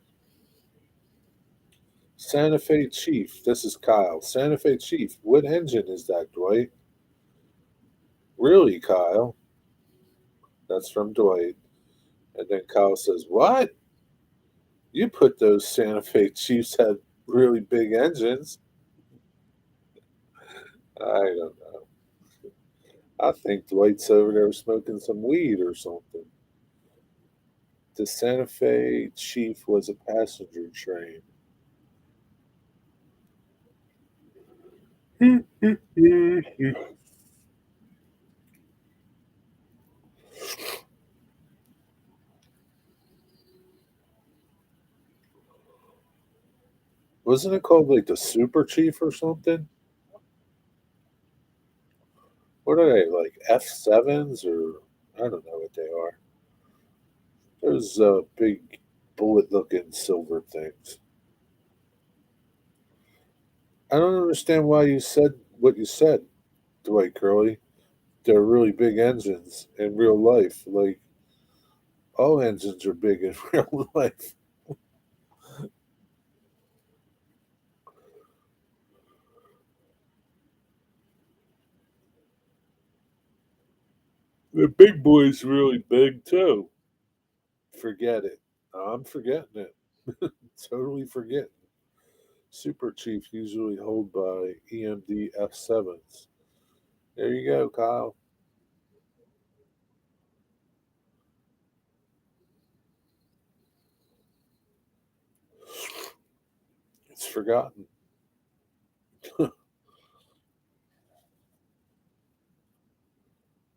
Santa Fe Chief. This is Kyle. Santa Fe Chief. What engine is that, Dwight? Really, Kyle? That's from Dwight. And then Kyle says, "What? You put those Santa Fe Chiefs had really big engines?" I don't know. I think Dwight's over there smoking some weed or something. The Santa Fe Chief was a passenger train. Wasn't it called like the Super Chief or something? What are they, like F7s, or I don't know what they are. Those big bullet looking silver things. I don't understand why you said what you said, Dwight Curley. They're really big engines in real life. Like, all engines are big in real life. The big boy's really big too. Forget it. I'm forgetting it. Totally forgetting. Super Chief usually hold by EMD F7s. There you go, Kyle. It's forgotten.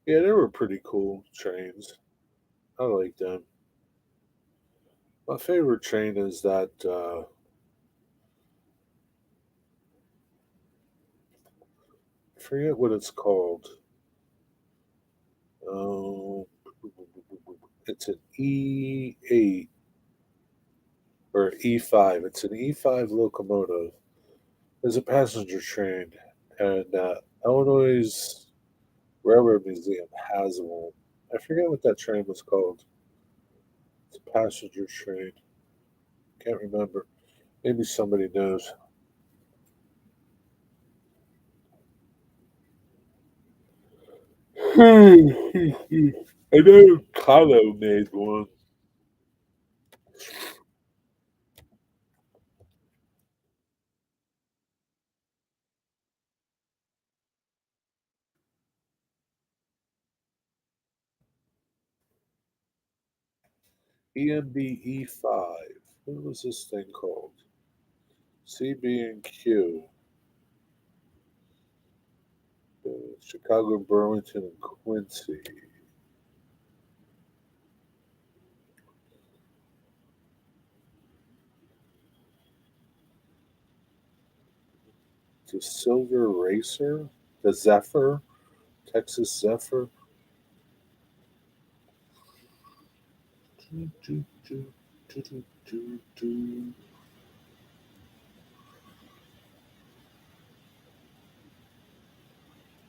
Yeah, they were pretty cool trains. I like them. My favorite train is that I forget what it's called. Um, it's an E8 or E5. It's an E5 locomotive. It's a passenger train, and Illinois Railroad Museum has one. I forget what that train was called. It's a passenger train. Can't remember. Maybe somebody knows. I know Kylo made one. EMB E5. What was this thing called? CB and Q. Chicago, Burlington, and Quincy. The Silver Racer. The Zephyr. Texas Zephyr.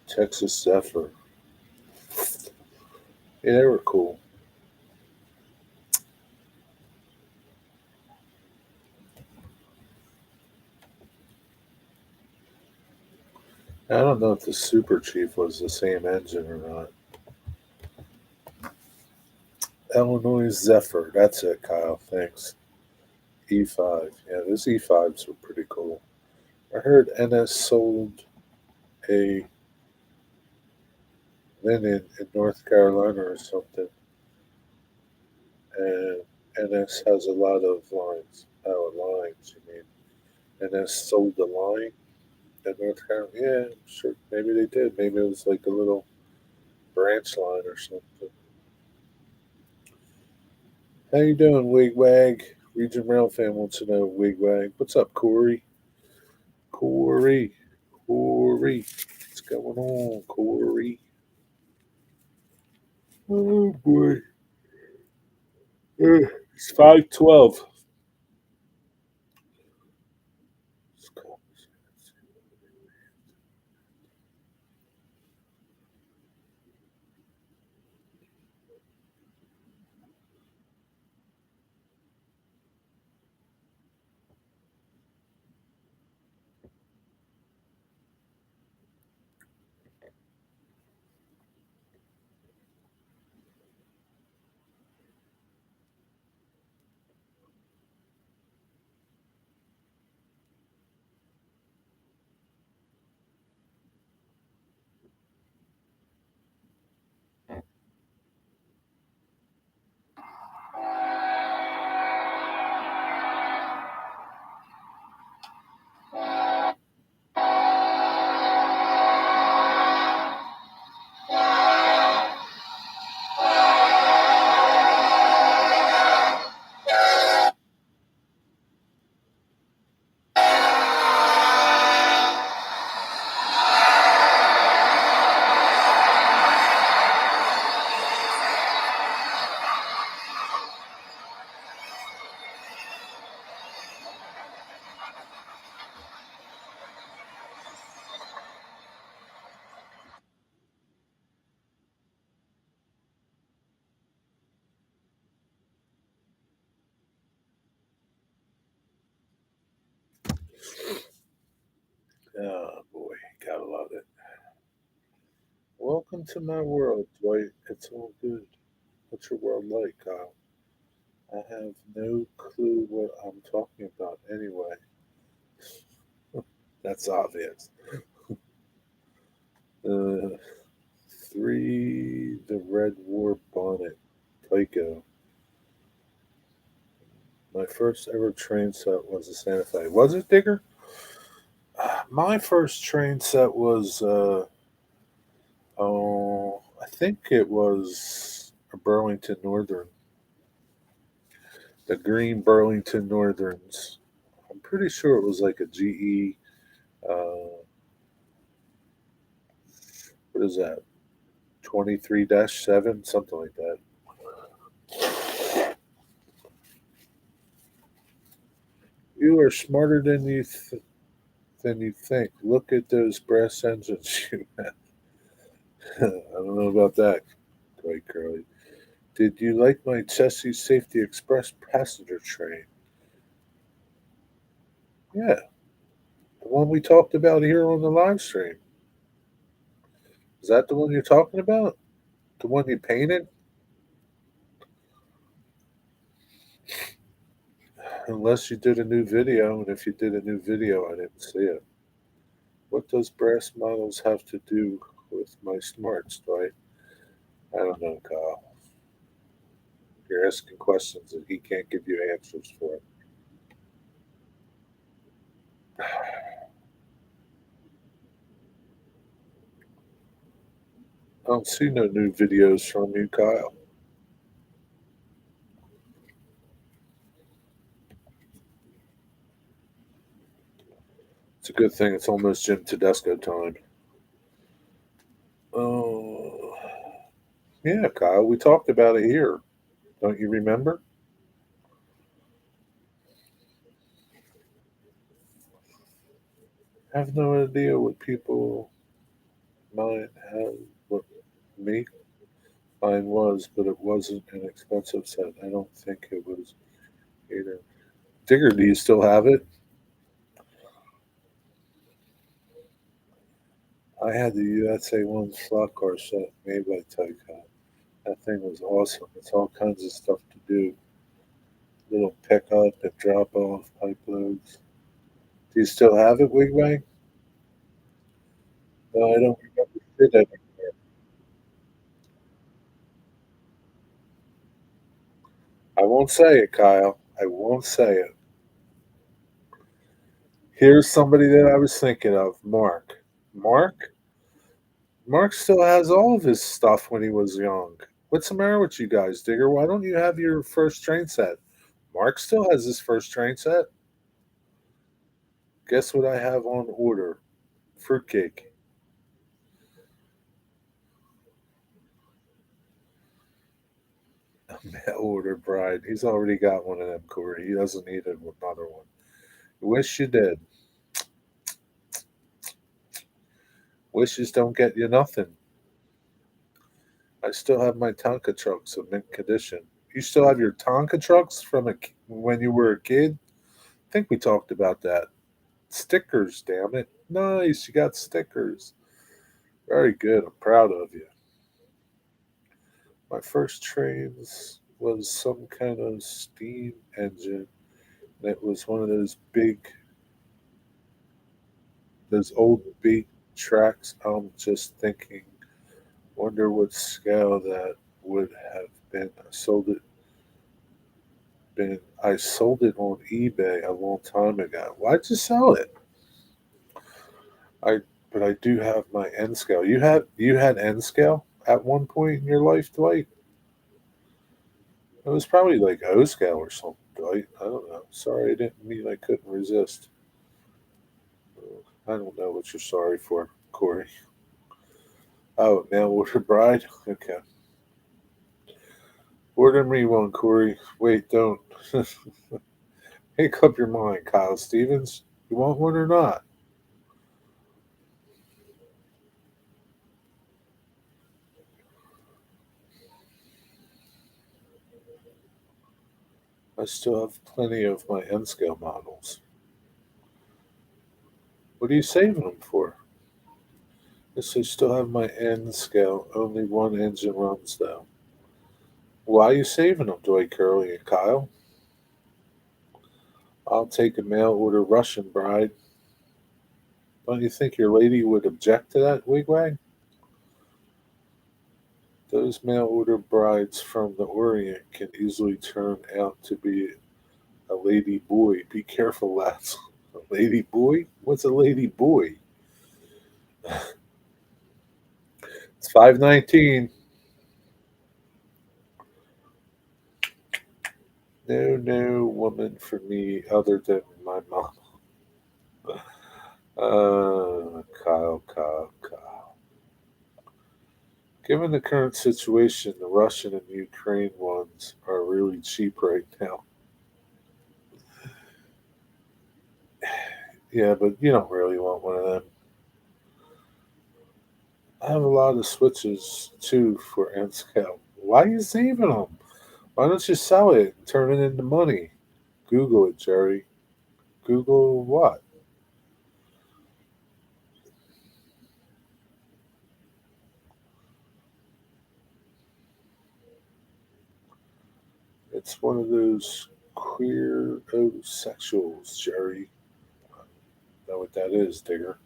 Texas Zephyr. Yeah, they were cool. I don't know if the Super Chief was the same engine or not. Illinois Zephyr. That's it, Kyle. Thanks. E5. Yeah, those E5s were pretty cool. I heard NS sold a Linen in North Carolina or something, and NS has a lot of lines. Oh, lines, you mean? NS sold the line in North Carolina? Yeah, sure. Maybe they did. Maybe it was like a little branch line or something. How you doing, Wigwag? Region Rail fan wants to know, Wigwag. What's up, Corey? Corey. Corey. What's going on, Corey? Oh boy. It's 5:12. Oh boy, gotta love it. Welcome to my world, Dwight. It's all good. What's your world like, Kyle? I have no clue what I'm talking about anyway. That's obvious. Uh, three, the Red War Bonnet, Tycho. My first ever train set was a Santa Fe. Was it, Digger? My first train set was, oh, I think it was a Burlington Northern, the green Burlington Northerns. I'm pretty sure it was like a GE. What is that? 23-7, something like that. You are smarter than you think. Look at those brass engines you have. I don't know about that, quite Curly. Did you like my Chessie Safety Express passenger train? Yeah, the one we talked about here on the live stream. Is that the one you're talking about? The one you painted? Unless you did a new video, and if you did a new video, I didn't see it. What does brass models have to do with my smarts, right? I don't know, Kyle. You're asking questions and he can't give you answers for it. I don't see no new videos from you, Kyle. It's a good thing it's almost Jim Tedesco time. Oh, yeah, Kyle, we talked about it here. Don't you remember? I have no idea what people mine have, what me mine was, but it wasn't an expensive set. I don't think it was either. Digger, do you still have it? I had the USA 1 slot car set made by Tyco. That thing was awesome. It's all kinds of stuff to do. Little pickup and drop off pipe loads. Do you still have it, Wigwag? No, I don't remember shit anymore. I won't say it, Kyle. I won't say it. Here's somebody that I was thinking of, Mark. Mark, Mark still has all of his stuff when he was young. What's the matter with you guys, Digger? Why don't you have your first train set? Mark still has his first train set. Guess what I have on order? Fruitcake. Mail order bride. He's already got one of them, Corey. He doesn't need another one. Wish you did. Wishes don't get you nothing. I still have my Tonka trucks in mint condition. You still have your Tonka trucks from when you were a kid? I think we talked about that. Stickers, damn it. Nice, you got stickers. Very good. I'm proud of you. My first trains was some kind of steam engine. And it was one of those old big tracks. I'm just thinking, wonder what scale that would have been. I sold it on eBay a long time ago. Why'd you sell it? I but I do have my N scale. You had N scale at one point in your life, Dwight? It was probably like O scale or something, Dwight. I don't know. Sorry, I didn't mean I couldn't resist. I don't know what you're sorry for, Corey. Oh, now order bride? Okay. Order me one, Corey. Wait, don't. Make up your mind, Kyle Stevens. You want one or not? I still have plenty of my N scale models. What are you saving them for? Yes, I still have my N scale. Only one engine runs though. Why are you saving them, Dwight Curley and Kyle? I'll take a mail order Russian bride. Don't you think your lady would object to that, Wigwag? Those mail order brides from the Orient can easily turn out to be a lady boy. Be careful, lads. A lady boy? What's a lady boy? It's 5:19. No woman for me other than my mom. Kyle. Given the current situation, the Russian and Ukraine ones are really cheap right now. Yeah, but you don't really want one of them. I have a lot of switches too for N-Scale. Why are you saving them? Why don't you sell it and turn it into money? Google it, Jerry. Google what? It's one of those queer sexuals, Jerry. Know what that is, Digger.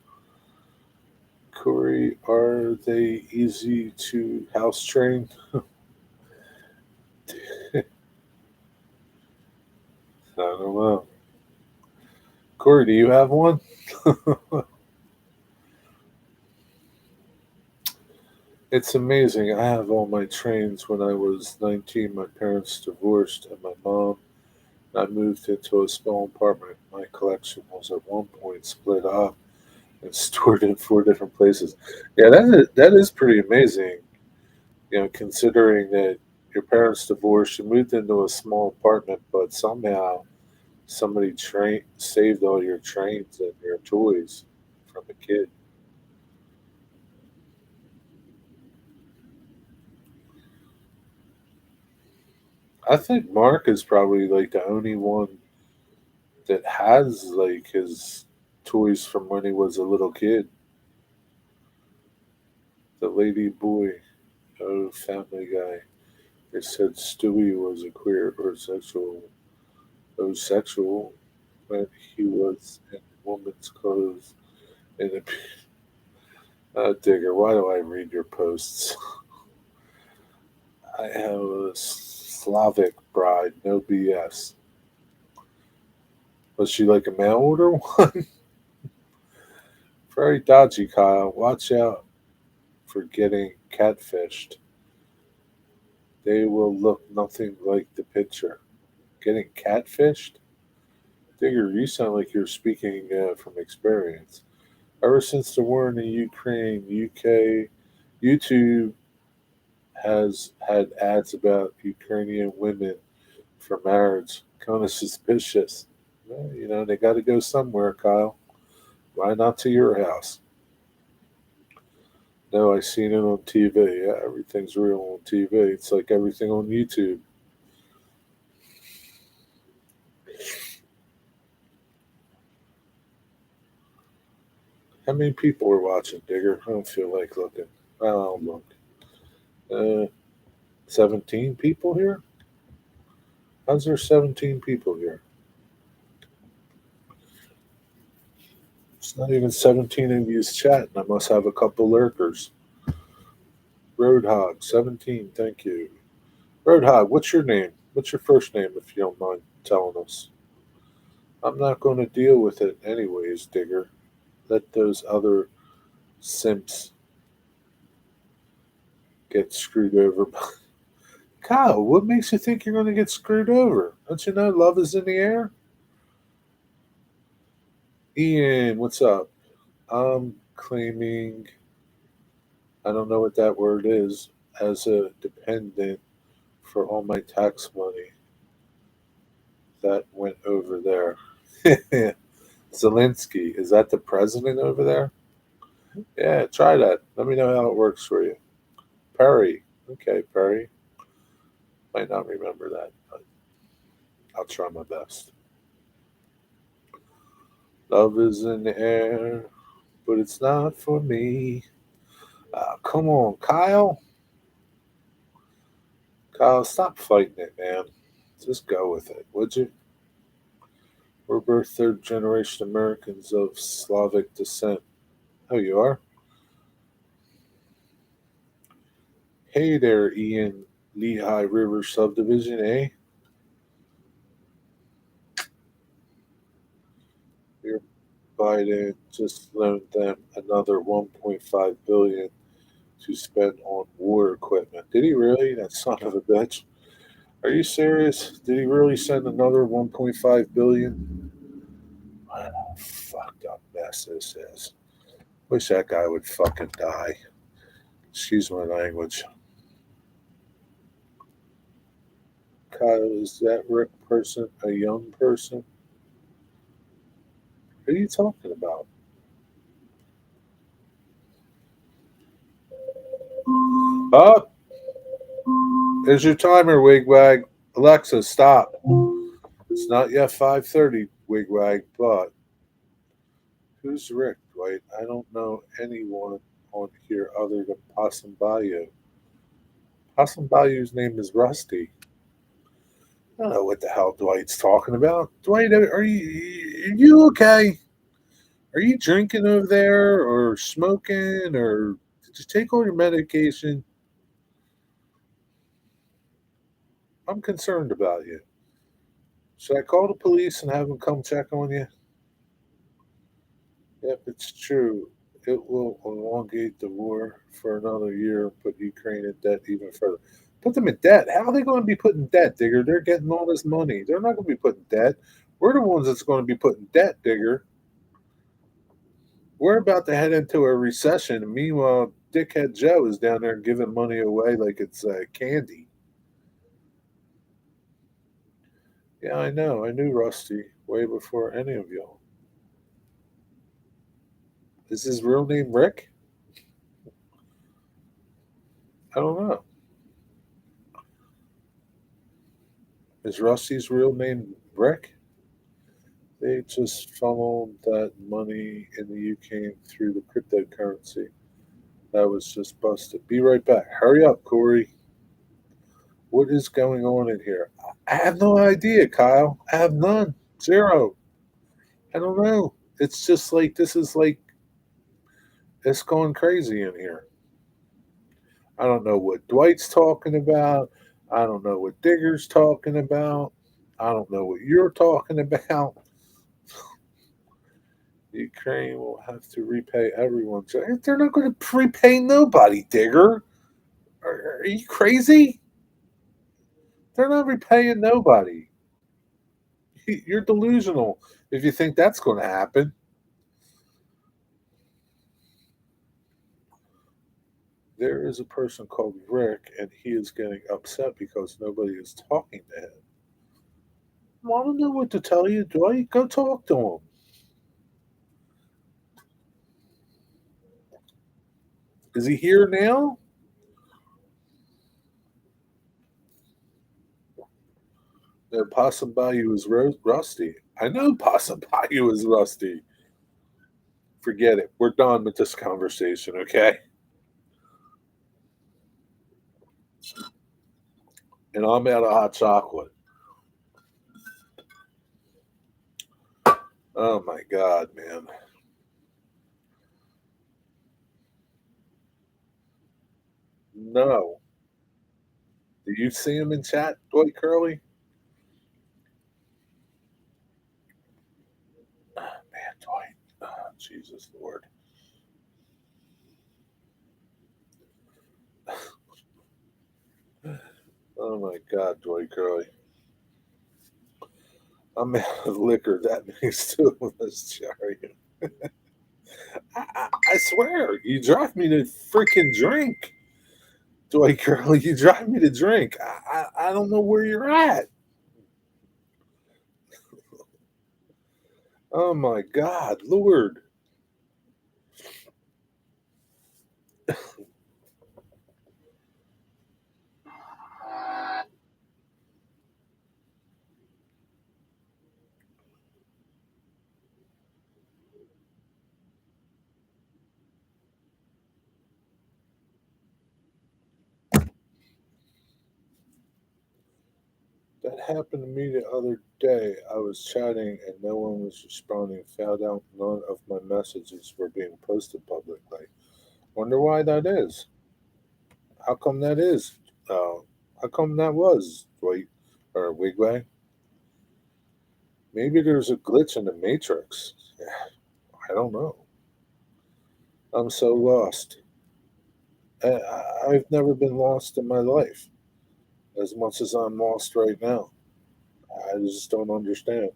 Corey, are they easy to house train? I don't know. Corey, do you have one? It's amazing. I have all my trains. When I was 19, my parents divorced, and my mom and I moved into a small apartment. My collection was at one point split up and stored in four different places. Yeah, that is pretty amazing. Considering that your parents divorced, you moved into a small apartment, but somehow somebody saved all your trains and your toys from a kid. I think Mark is probably like the only one that has like his toys from when he was a little kid. The lady boy, oh Family Guy. They said Stewie was a queer or sexual when he was in woman's clothes. In Digger, why do I read your posts? I have a Slavic bride, no BS. Was she like a mail order one? Very dodgy, Kyle. Watch out for getting catfished. They will look nothing like the picture. Getting catfished? Digger, you sound like you're speaking from experience. Ever since the war in the Ukraine, UK, YouTube has had ads about Ukrainian women for marriage. Kind of suspicious. Well, they got to go somewhere, Kyle. Why not to your house? No, I seen it on TV. Yeah, everything's real on TV. It's like everything on YouTube. How many people are watching, Digger? I don't feel like looking. I'll look. 17 people here? How's there 17 people here? It's not even 17 of you's chatting. I must have a couple lurkers. Roadhog, 17, thank you. Roadhog, what's your name? What's your first name, if you don't mind telling us? I'm not going to deal with it anyways, Digger. Let those other simps get screwed over. Kyle, what makes you think you're going to get screwed over? Don't you know love is in the air? Ian, what's up? I'm claiming, I don't know what that word is, as a dependent for all my tax money that went over there. Zelensky, is that the president over there? Yeah, try that. Let me know how it works for you. Perry. Okay, Perry. Might not remember that, but I'll try my best. Love is in the air, but it's not for me. Come on, Kyle. Kyle, stop fighting it, man. Just go with it, would you? We're both third generation Americans of Slavic descent. Oh, you are? Hey there, Ian. Lehigh River subdivision, eh? Your Biden just loaned them another 1.5 billion to spend on war equipment. Did he really? That son of a bitch. Are you serious? Did he really send another 1.5 billion? What a fucked up mess this is. Wish that guy would fucking die. Excuse my language. Kyle, is that Rick person a young person? What are you talking about? Oh, there's your timer, Wigwag. Alexa, stop. It's not yet 5:30, Wigwag, but who's Rick, Dwight? I don't know anyone on here other than Possum Bayou. Possum Bayou's name is Rusty. I don't know what the hell Dwight's talking about. Dwight, are you okay? Are you drinking over there or smoking or did you take all your medication? I'm concerned about you. Should I call the police and have them come check on you? Yep, it's true. It will elongate the war for another year and put Ukraine in debt even further. Put them in debt? How are they going to be put in debt, Digger? They're getting all this money. They're not going to be put in debt. We're the ones that's going to be put in debt, Digger. We're about to head into a recession. And meanwhile, Dickhead Joe is down there giving money away like it's candy. Yeah, I know. I knew Rusty way before any of y'all. Is his real name Rick? I don't know. Is Rusty's real name Rick? They just funneled that money in the UK through the cryptocurrency. That was just busted. Be right back. Hurry up, Corey. What is going on in here? I have no idea, Kyle. I have none. Zero. I don't know. It's just like this is like it's going crazy in here. I don't know what Dwight's talking about. I don't know what Digger's talking about. I don't know what you're talking about. Ukraine will have to repay everyone. They're not going to repay nobody, Digger. Are you crazy? They're not repaying nobody. You're delusional if you think that's going to happen. There is a person called Rick, and he is getting upset because nobody is talking to him. Well, I don't know what to tell you, Dwight. Go talk to him. Is he here now? No, Possum Bayou is rusty. I know Possum Bayou is rusty. Forget it. We're done with this conversation, okay? And I'm out of hot chocolate. Oh my God, man. No. Do you see him in chat, Dwight Curley? Oh, man, Dwight. Oh, Jesus Lord. Oh my God, Dwight Curley. I'm out of liquor. That means two of us, Jerry. I swear, you drive me to freaking drink. Dwight Curley, you drive me to drink. I don't know where you're at. Oh my God, Lord. That happened to me the other day. I was chatting and no one was responding. Found out none of my messages were being posted publicly. Wonder why that is. How come that is? How come that was, Dwight or Wigway? Maybe there's a glitch in the matrix. I don't know. I'm so lost. I've never been lost in my life as much as I'm lost right now. I just don't understand.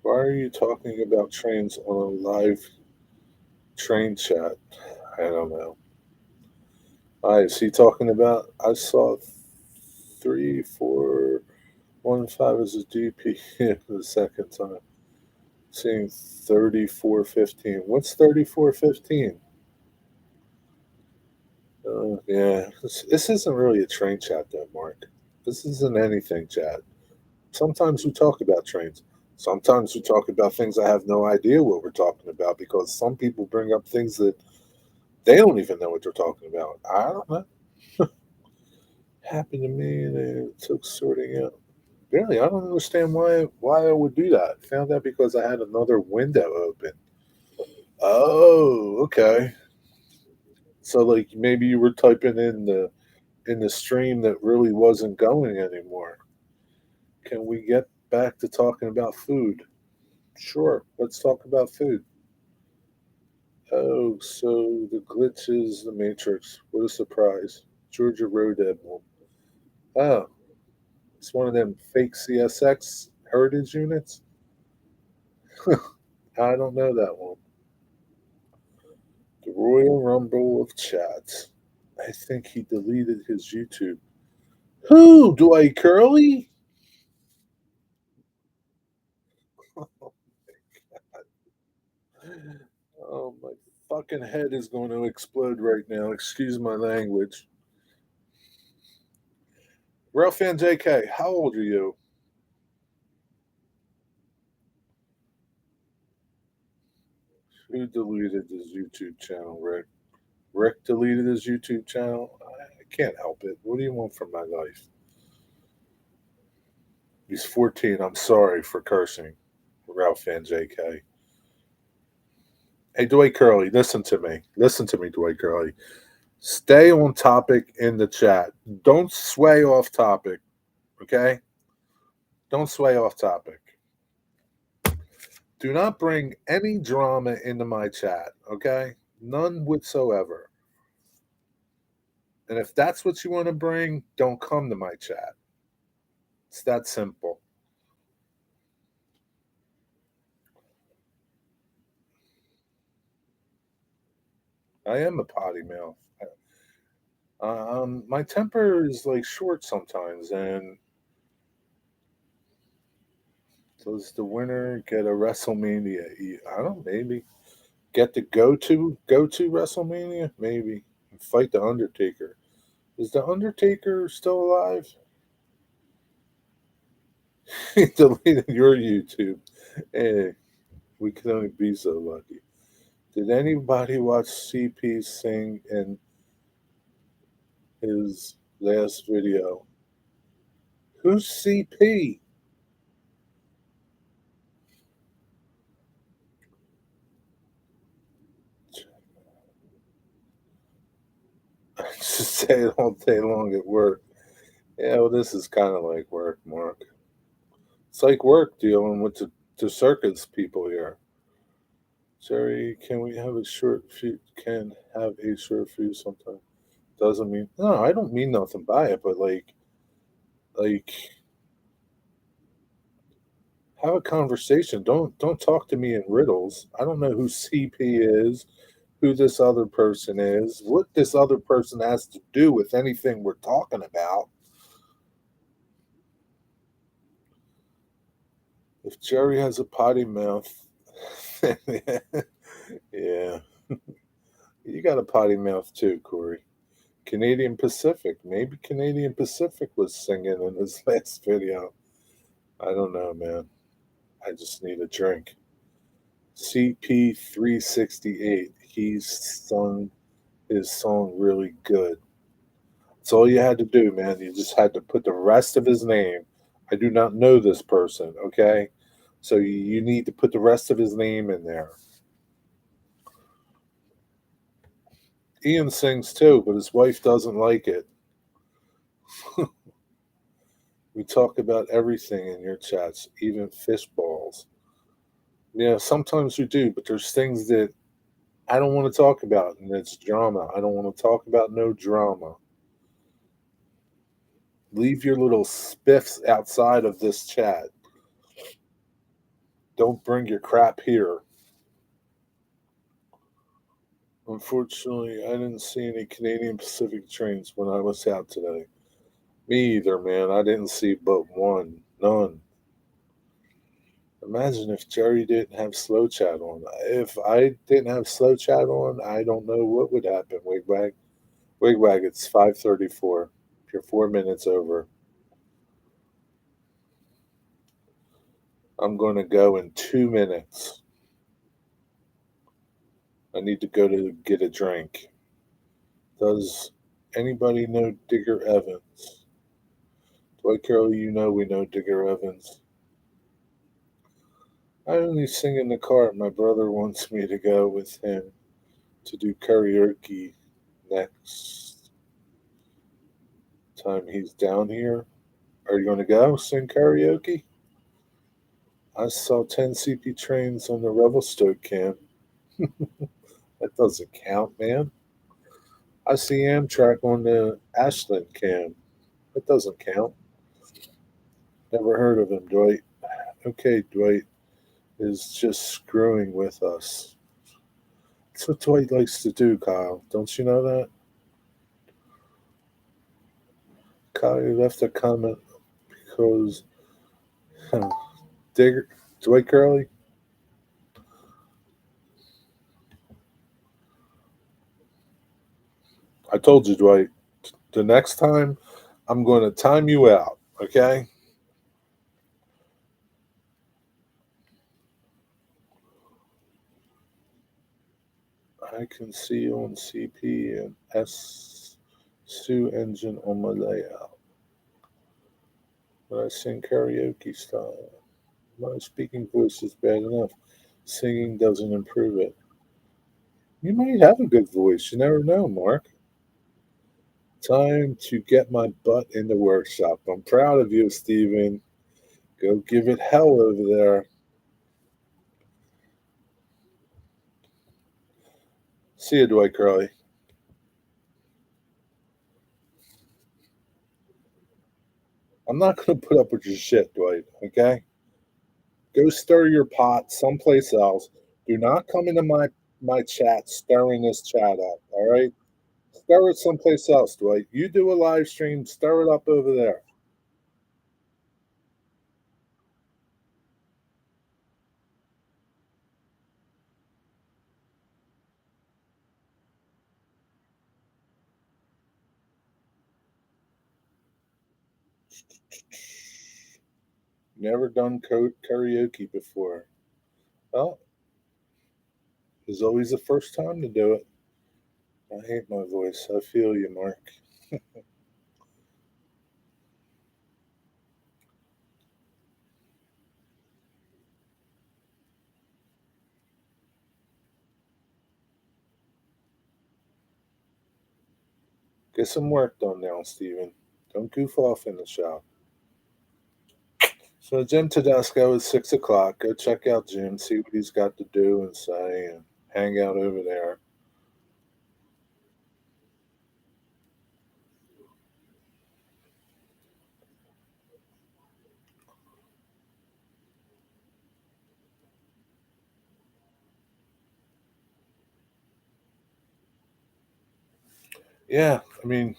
Why are you talking about trains on a live train chat? I don't know. Is he talking about? I saw 3415 as a DP the second time. Seeing 3415. What's 3415? Yeah, this isn't really a train chat, though, Mark. This isn't anything chat. Sometimes we talk about trains. Sometimes we talk about things I have no idea what we're talking about because some people bring up things that they don't even know what they're talking about. I don't know. Happened to me and it took sorting out. Really, I don't understand why I would do that. Found out because I had another window open. Oh, okay. So like maybe you were typing in the stream that really wasn't going anymore. Can we get back to talking about food? Sure, let's talk about food. Oh, so the glitch is the Matrix. What a surprise. Georgia Road Admiral. Oh, it's one of them fake CSX heritage units? I don't know that one. The Royal Rumble of Chats. I think he deleted his YouTube. Who? Dwight Curley? Oh, my fucking head is going to explode right now. Excuse my language. Ralph and JK, how old are you? Who deleted his YouTube channel, Rick? Rick deleted his YouTube channel? I can't help it. What do you want from my life? He's 14. I'm sorry for cursing. Ralph and JK. Hey, Dwight Curley, listen to me. Listen to me, Dwight Curley. Stay on topic in the chat. Don't sway off topic, okay? Don't sway off topic. Do not bring any drama into my chat, okay? None whatsoever. And if that's what you want to bring, don't come to my chat. It's that simple. I am a potty mouth. My temper is like short sometimes, and does the winner get a WrestleMania? I don't know, maybe get the go to WrestleMania, maybe fight the Undertaker. Is the Undertaker still alive? He deleted your YouTube. Hey, we can only be so lucky. Did anybody watch CP sing in his last video? Who's CP? I just say it all day long at work. Yeah, well, this is kind of like work, Mark. It's like work dealing with the circus people here. Jerry, can we have a short fuse? Can have a short fuse sometime. Doesn't mean no. I don't mean nothing by it, but like have a conversation. Don't talk to me in riddles. I don't know who CP is, who this other person is, what this other person has to do with anything we're talking about. If Jerry has a potty mouth, yeah, you got a potty mouth too, Corey. Canadian Pacific. Maybe Canadian Pacific was singing in his last video. I don't know, man. I just need a drink. CP368. He's sung his song really good. That's all you had to do, man. You just had to put the rest of his name. I do not know this person, okay? So you need to put the rest of his name in there. Ian sings too, but his wife doesn't like it. We talk about everything in your chats, even fish balls. Yeah, sometimes we do, but there's things that I don't want to talk about, and it's drama. I don't want to talk about no drama. Leave your little spiffs outside of this chat. Don't bring your crap here. Unfortunately, I didn't see any Canadian Pacific trains when I was out today. Me either, man. I didn't see but one. None. Imagine if Jerry didn't have slow chat on. If I didn't have slow chat on, I don't know what would happen. Wigwag. Wigwag, it's 5:34. You're 4 minutes over. I'm going to go in 2 minutes. I need to go to get a drink. Does anybody know Digger Evans? Dwight Carroll, you know we know Digger Evans. I only sing in the car. My brother wants me to go with him to do karaoke next time he's down here. Are you going to go sing karaoke? I saw 10 CP trains on the Revelstoke camp. That doesn't count, man. I see Amtrak on the Ashland camp. That doesn't count. Never heard of him, Dwight. Okay, Dwight is just screwing with us. That's what Dwight likes to do, Kyle. Don't you know that? Kyle, you left a comment because Digger, Dwight Curley. I told you, Dwight. The next time, I'm going to time you out. Okay. I can see you on CP and S Sue Engine on my layout. But I sing karaoke style. My speaking voice is bad enough. Singing doesn't improve it. You might have a good voice. You never know, Mark. Time to get my butt in the workshop. I'm proud of you, Steven. Go give it hell over there. See you, Dwight Curley. I'm not going to put up with your shit, Dwight, okay? Go stir your pot someplace else. Do not come into my chat stirring this chat up, all right? Stir it someplace else, Dwight. You do a live stream, stir it up over there. Never done karaoke before. Well, it's always the first time to do it. I hate my voice. I feel you, Mark. Get some work done now, Steven. Don't goof off in the shop. So Jim Tedesco is 6 o'clock. Go check out Jim, see what he's got to do and say, and hang out over there. Yeah, I mean,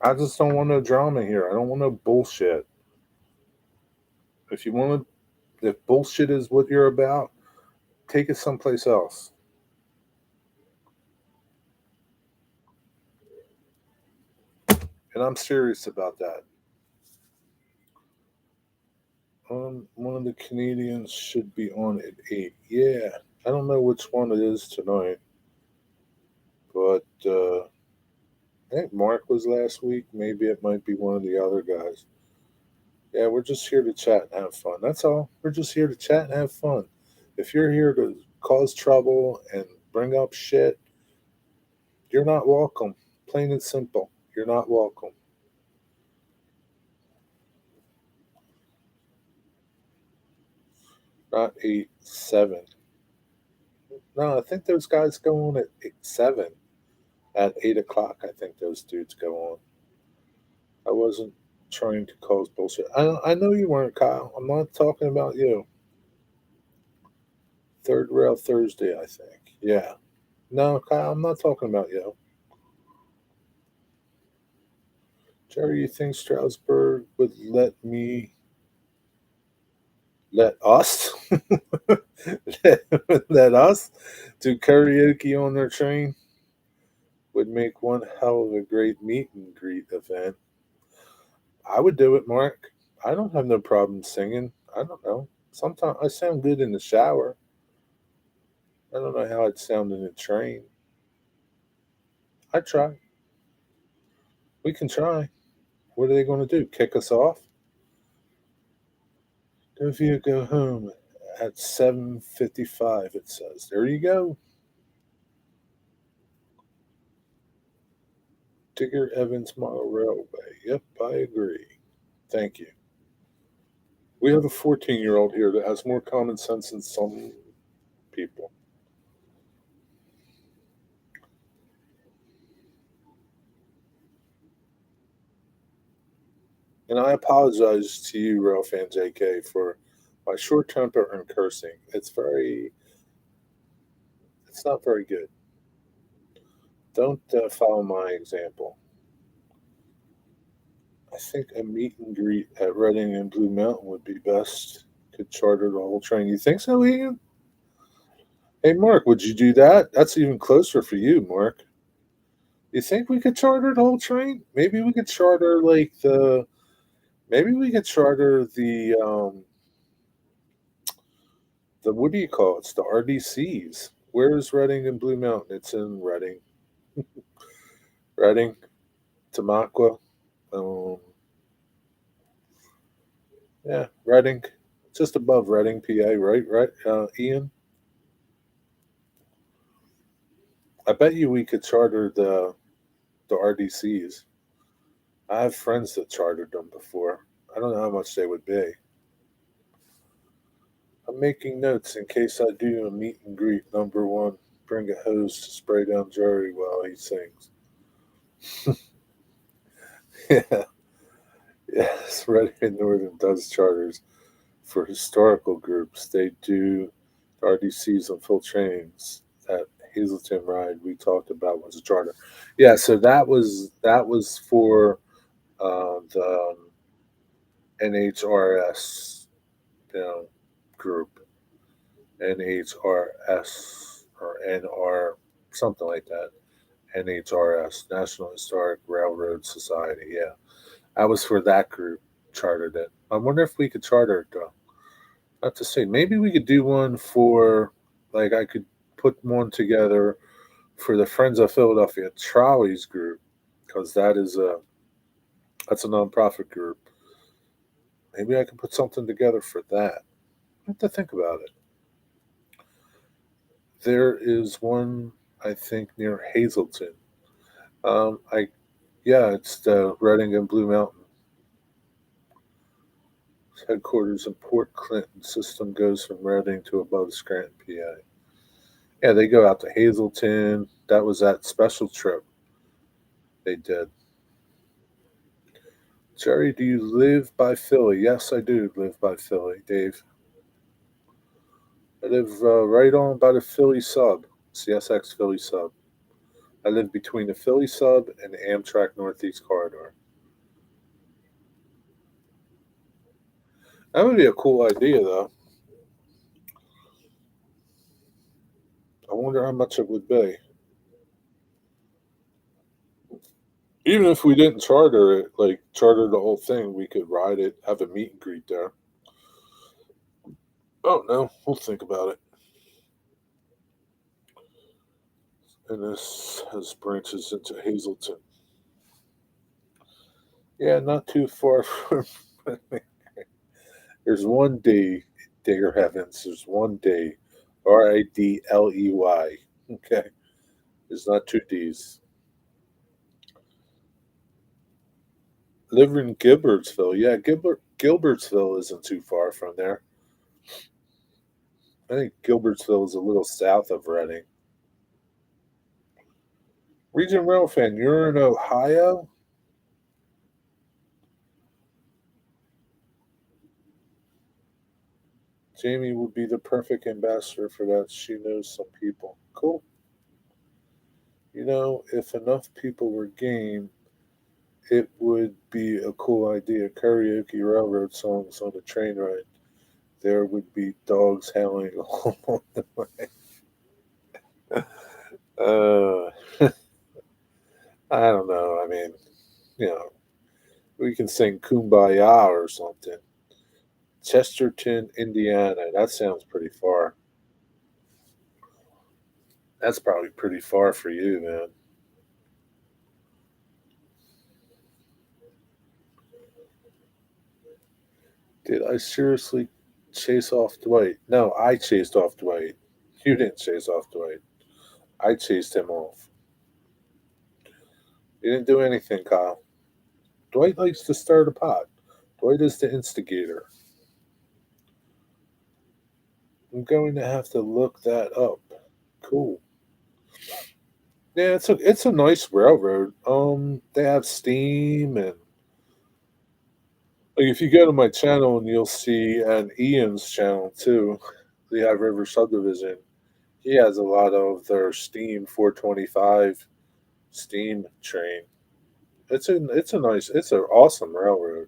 I just don't want no drama here. I don't want no bullshit. If you want to, if bullshit is what you're about, take it someplace else. And I'm serious about that. One of the Canadians should be on at 8. Yeah, I don't know which one it is tonight, but I think Mark was last week. Maybe it might be one of the other guys. Yeah, we're just here to chat and have fun. That's all. We're just here to chat and have fun. If you're here to cause trouble and bring up shit, you're not welcome. Plain and simple. You're not welcome. Not 8, 7. No, I think those guys go on at 7. At 8 o'clock, I think those dudes go on. I wasn't trying to cause bullshit. I know you weren't, Kyle. I'm not talking about you. Third Rail Thursday, I think. Yeah. No, Kyle, I'm not talking about you. Jerry, you think Strasburg would let us, let us do karaoke on their train? Would make one hell of a great meet and greet event. I would do it, Mark. I don't have no problem singing. I don't know. Sometimes I sound good in the shower. I don't know how I'd sound in a train. I'd try. We can try. What are they going to do? Kick us off? Dovia go home at 7:55. It says. There you go. Digger Evans Model Railway. Yep, I agree. Thank you. We have a 14-year-old here that has more common sense than some people. And I apologize to you, Rail Fan JK, for my short temper and cursing. It's not very good. Don't follow my example. I think a meet and greet at Reading and Blue Mountain would be best. Could charter the whole train. You think so, Ian? Hey, Mark, would you do that? That's even closer for you, Mark. You think we could charter the whole train? Maybe we could charter like the. Maybe we could charter the what do you call it? It's the RDCs. Where is Reading and Blue Mountain? It's in Reading. Reading, Tamaqua. Um, yeah, Reading, just above Reading, PA. Right, right. Ian, I bet you we could charter the RDCs. I have friends that chartered them before. I don't know how much they would be. making notes in case I do a meet and greet. Number one, bring a hose to spray down Jerry while he sings. Yeah, yes, Reading and Northern does charters for historical groups. They do RDCs on full trains. That Hazelton ride we talked about was a charter. Yeah, so that was for the NHRS, you know, group, NHRS or NR, something like that. NHRS, National Historic Railroad Society. Yeah, I was for that group. Chartered it. I wonder if we could charter it though. Not to say, maybe we could do one for, like, I could put one together for the Friends of Philadelphia Trolleys group because that's a nonprofit group. Maybe I could put something together for that. I have to think about it. There is one, I think, near Hazleton. I Yeah, it's the Reading and Blue Mountain headquarters in Port Clinton. System goes from Reading to above Scranton, PA. Yeah, they go out to Hazleton. That was that special trip they did. Jerry, do you live by Philly? Yes, I do live by Philly, Dave. I live right on by the Philly sub, CSX Philly sub. I live between the Philly sub and the Amtrak Northeast Corridor. That would be a cool idea, though. I wonder how much it would be. Even if we didn't charter it, like charter the whole thing, we could ride it, have a meet and greet there. Oh no, we'll think about it. And this has branches into Hazleton. Yeah, not too far from. There's one D, dear heavens. There's one D, Ridley. Okay, there's not two D's. Live in Gilbertsville. Yeah, Gilbertsville isn't too far from there. I think Gilbertsville is a little south of Reading. Region Rail fan, you're in Ohio? Jamie would be the perfect ambassador for that. She knows some people. Cool. If enough people were game, it would be a cool idea. Karaoke railroad songs on a train ride. There would be dogs howling along the way. Uh, I don't know. I mean, you know, we can sing Kumbaya or something. Chesterton, Indiana. That sounds pretty far. That's probably pretty far for you, man. Did I seriously chase off Dwight? No, I chased off Dwight. You didn't chase off Dwight. I chased him off. You didn't do anything, Kyle. Dwight likes to stir the pot. Dwight is the instigator. I'm going to have to look that up. Cool. Yeah, it's a nice railroad. They have steam and, like, if you go to my channel and you'll see, and Ian's channel too, the High River Subdivision. He has a lot of their steam 425 steam train. It's an awesome railroad.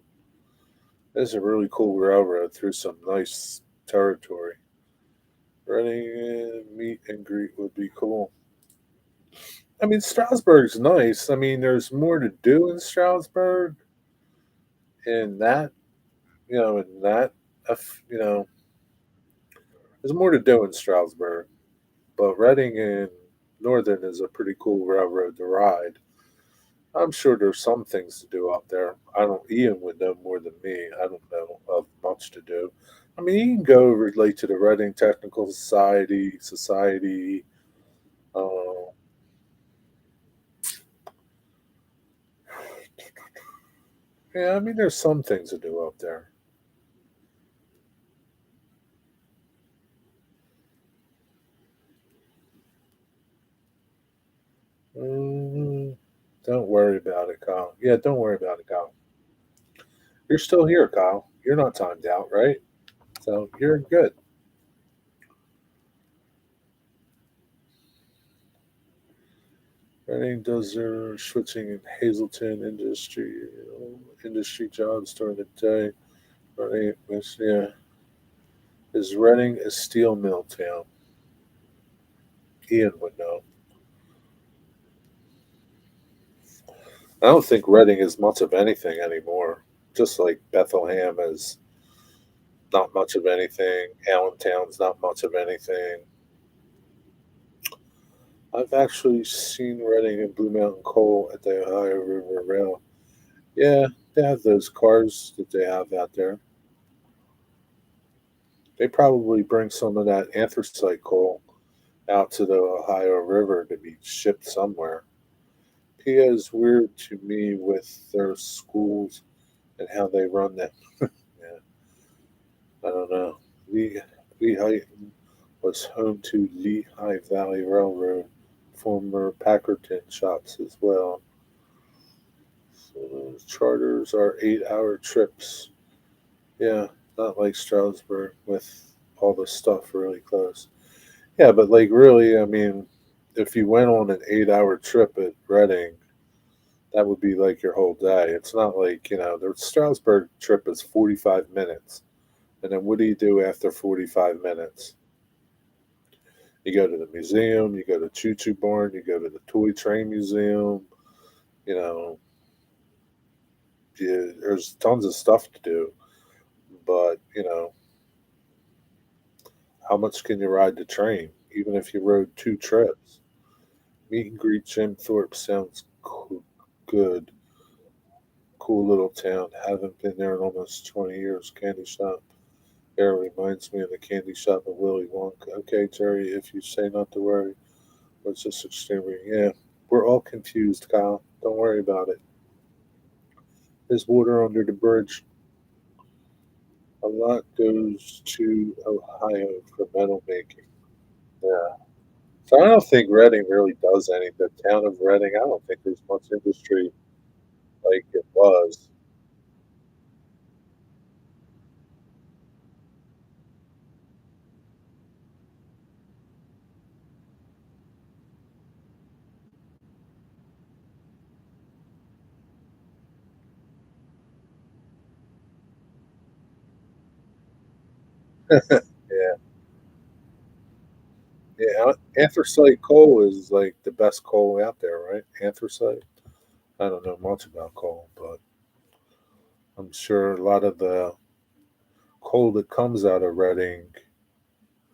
It's a really cool railroad through some nice territory. Running in meet and greet would be cool. I mean, Stroudsburg's nice. I mean, there's more to do in Stroudsburg, and that, and that, you know, there's more to do in Stroudsburg. But Reading and Northern is a pretty cool railroad to ride. I'm sure there's some things to do out there. I don't. Ian would know more than me. I don't know of much to do. I mean, you can go relate to the Reading Technical Society. Uh, yeah, I mean, there's some things to do out there. Don't worry about it, Kyle. Yeah, don't worry about it, Kyle. You're still here, Kyle. You're not timed out, right? So you're good. Reading does their switching in Hazleton industry jobs during the day. Reading, yeah, is Reading a steel mill town? Ian would know. I don't think Reading is much of anything anymore. Just like Bethlehem is not much of anything. Allentown's not much of anything. I've actually seen Reading and Blue Mountain Coal at the Ohio River Rail. Yeah, they have those cars that they have out there. They probably bring some of that anthracite coal out to the Ohio River to be shipped somewhere. PA is weird to me with their schools and how they run them. Yeah, I don't know. Lehigh was home to Lehigh Valley Railroad, former Packerton shops as well. So those charters are 8-hour trips. Yeah, not like Stroudsburg with all the stuff really close. Yeah, but like really, I mean, if you went on an 8-hour trip at Reading, that would be like your whole day. It's not like, the Stroudsburg trip is 45 minutes. And then what do you do after 45 minutes? You go to the museum, you go to Choo Choo Barn, you go to the Toy Train Museum, you know, there's tons of stuff to do. But, how much can you ride the train, even if you rode two trips? Meet and greet Jim Thorpe sounds good. Cool little town. Haven't been there in almost 20 years. Candy shop. There reminds me of the candy shop of Willy Wonka. Okay, Jerry, if you say not to worry, it's just extremely. Yeah, we're all confused, Kyle. Don't worry about it. There's water under the bridge. A lot goes to Ohio for metal making. Yeah. So I don't think Reading really does any. The town of Reading, I don't think there's much industry like it was. Yeah. Yeah, anthracite coal is like the best coal out there, right? Anthracite. I don't know much about coal, but I'm sure a lot of the coal that comes out of Reading,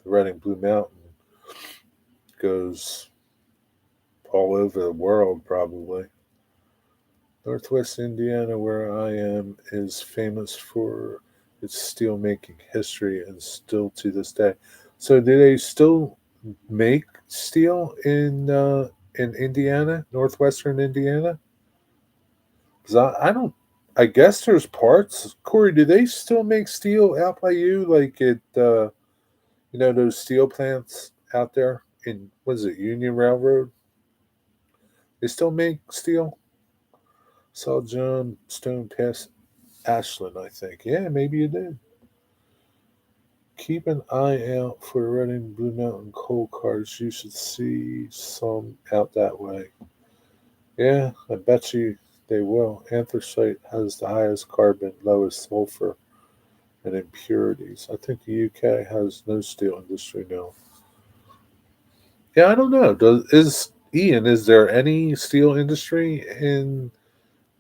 the Reading Blue Mountain, goes all over the world probably. Northwest Indiana, where I am, is famous for its steelmaking history and still to this day. So, do they still make steel in Indiana, northwestern Indiana? Because I don't. I guess there's parts. Corey, do they still make steel out by you, like at those steel plants out there in what is it, Union Railroad? They still make steel. Saw John Stone pass Ashland, I think. Yeah, maybe you did. Keep an eye out for Reading Blue Mountain coal cars. You should see some out that way. Yeah, I bet you they will. Anthracite has the highest carbon, lowest sulfur, and impurities. I think the UK has no steel industry now. Yeah, I don't know. Is there any steel industry in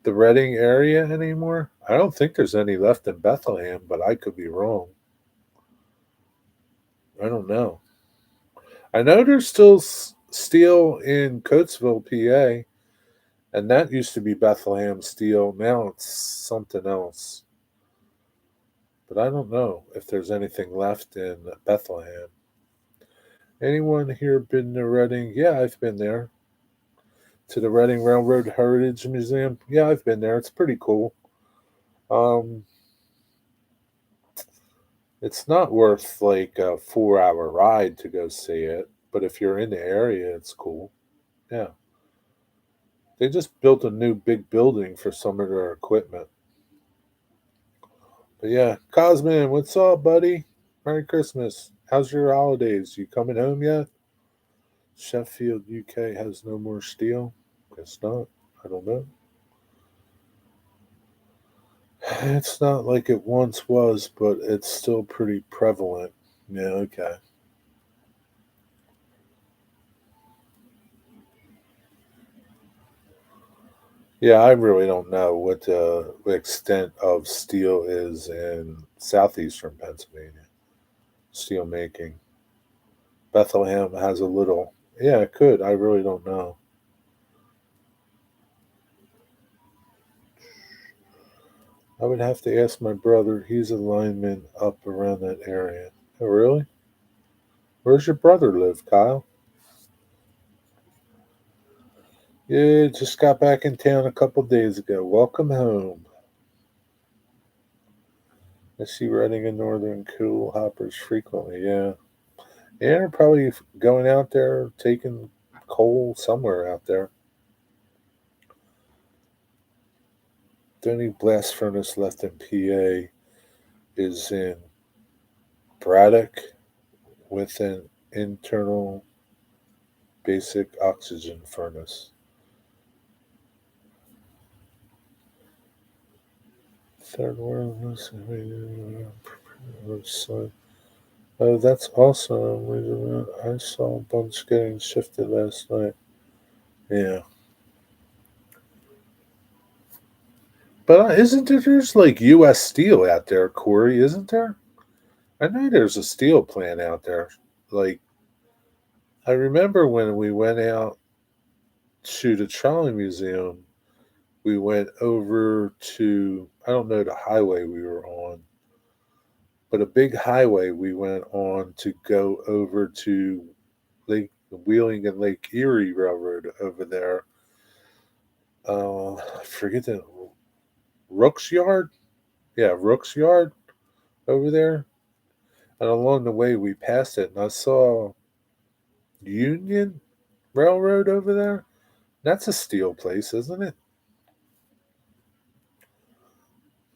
the Reading area anymore? I don't think there's any left in Bethlehem, but I could be wrong. I don't know. I know there's still steel in Coatesville, PA, and that used to be Bethlehem Steel. Now it's something else. But I don't know if there's anything left in Bethlehem. Anyone here been to Reading? Yeah, I've been there. To the Reading Railroad Heritage Museum. Yeah, I've been there. It's pretty cool. Um, it's not worth like a 4-hour ride to go see it, but if you're in the area, it's cool. Yeah. They just built a new big building for some of their equipment. But yeah, Cosman, what's up, buddy? Merry Christmas. How's your holidays? You coming home yet? Sheffield, UK has no more steel? Guess not. I don't know. It's not like it once was, but it's still pretty prevalent. Yeah, okay. Yeah, I really don't know what the extent of steel is in southeastern Pennsylvania. Steel making. Bethlehem has a little. Yeah, it could. I really don't know. I would have to ask my brother. He's a lineman up around that area. Oh, really? Where's your brother live, Kyle? Yeah, just got back in town a couple days ago. Welcome home. I see riding in northern cool hoppers frequently. Yeah. Yeah, they're probably going out there taking coal somewhere out there. The only blast furnace left in PA is in Braddock with an internal basic oxygen furnace. Third world. Oh, that's awesome. Wait a minute. I saw a bunch getting shifted last night. Yeah. But isn't there, there's like U.S. Steel out there, Corey, isn't there? I know there's a steel plant out there. Like, I remember when we went out to the Trolley Museum, we went over to, I don't know the highway we were on, but a big highway we went on to go over to Lake Wheeling and Lake Erie Railroad over there. I forget the Rook's Yard? Yeah, Rook's Yard over there. And along the way, we passed it, and I saw Union Railroad over there. That's a steel place, isn't it?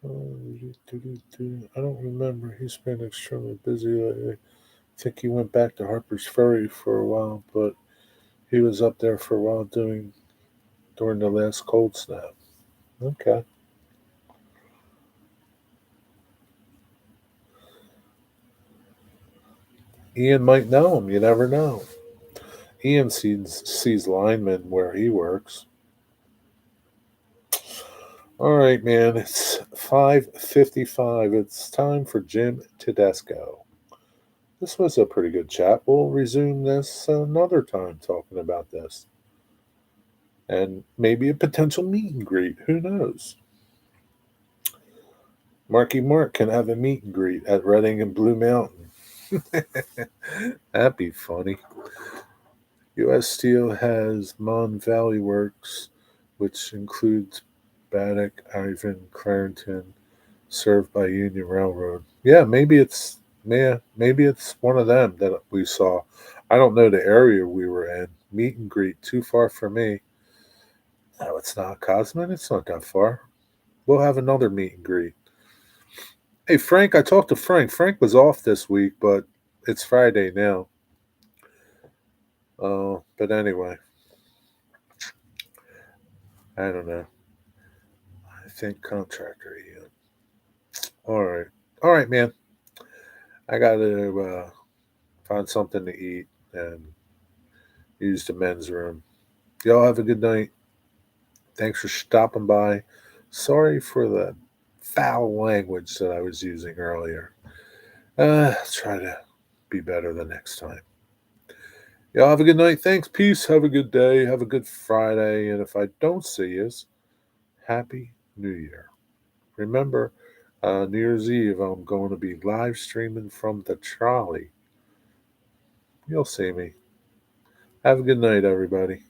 I don't remember. He's been extremely busy lately. I think he went back to Harper's Ferry for a while, but he was up there for a while during the last cold snap. Okay. Ian might know him. You never know. Ian sees linemen where he works. All right, man. It's 5:55. It's time for Jim Tedesco. This was a pretty good chat. We'll resume this another time talking about this. And maybe a potential meet and greet. Who knows? Marky Mark can have a meet and greet at Reading and Blue Mountain. That'd be funny. U.S. Steel has Mon Valley Works, which includes Baddock, Ivan, Clarington, served by Union Railroad. Yeah, maybe it's one of them that we saw. I don't know the area we were in. Meet and greet too far for me. No, it's not Cosman. It's not that far. We'll have another meet and greet. Hey Frank, I talked to Frank. Frank was off this week, but it's Friday now. But anyway, I don't know. I think contractor. Yeah. All right, man. I gotta find something to eat and use the men's room. Y'all have a good night. Thanks for stopping by. Sorry for the foul language that I was using earlier. Try to be better the next time. Y'all have a good night. Thanks. Peace. Have a good day. Have a good Friday. And if I don't see you, Happy New Year. Remember, New Year's Eve, I'm going to be live streaming from the trolley. You'll see me. Have a good night, everybody.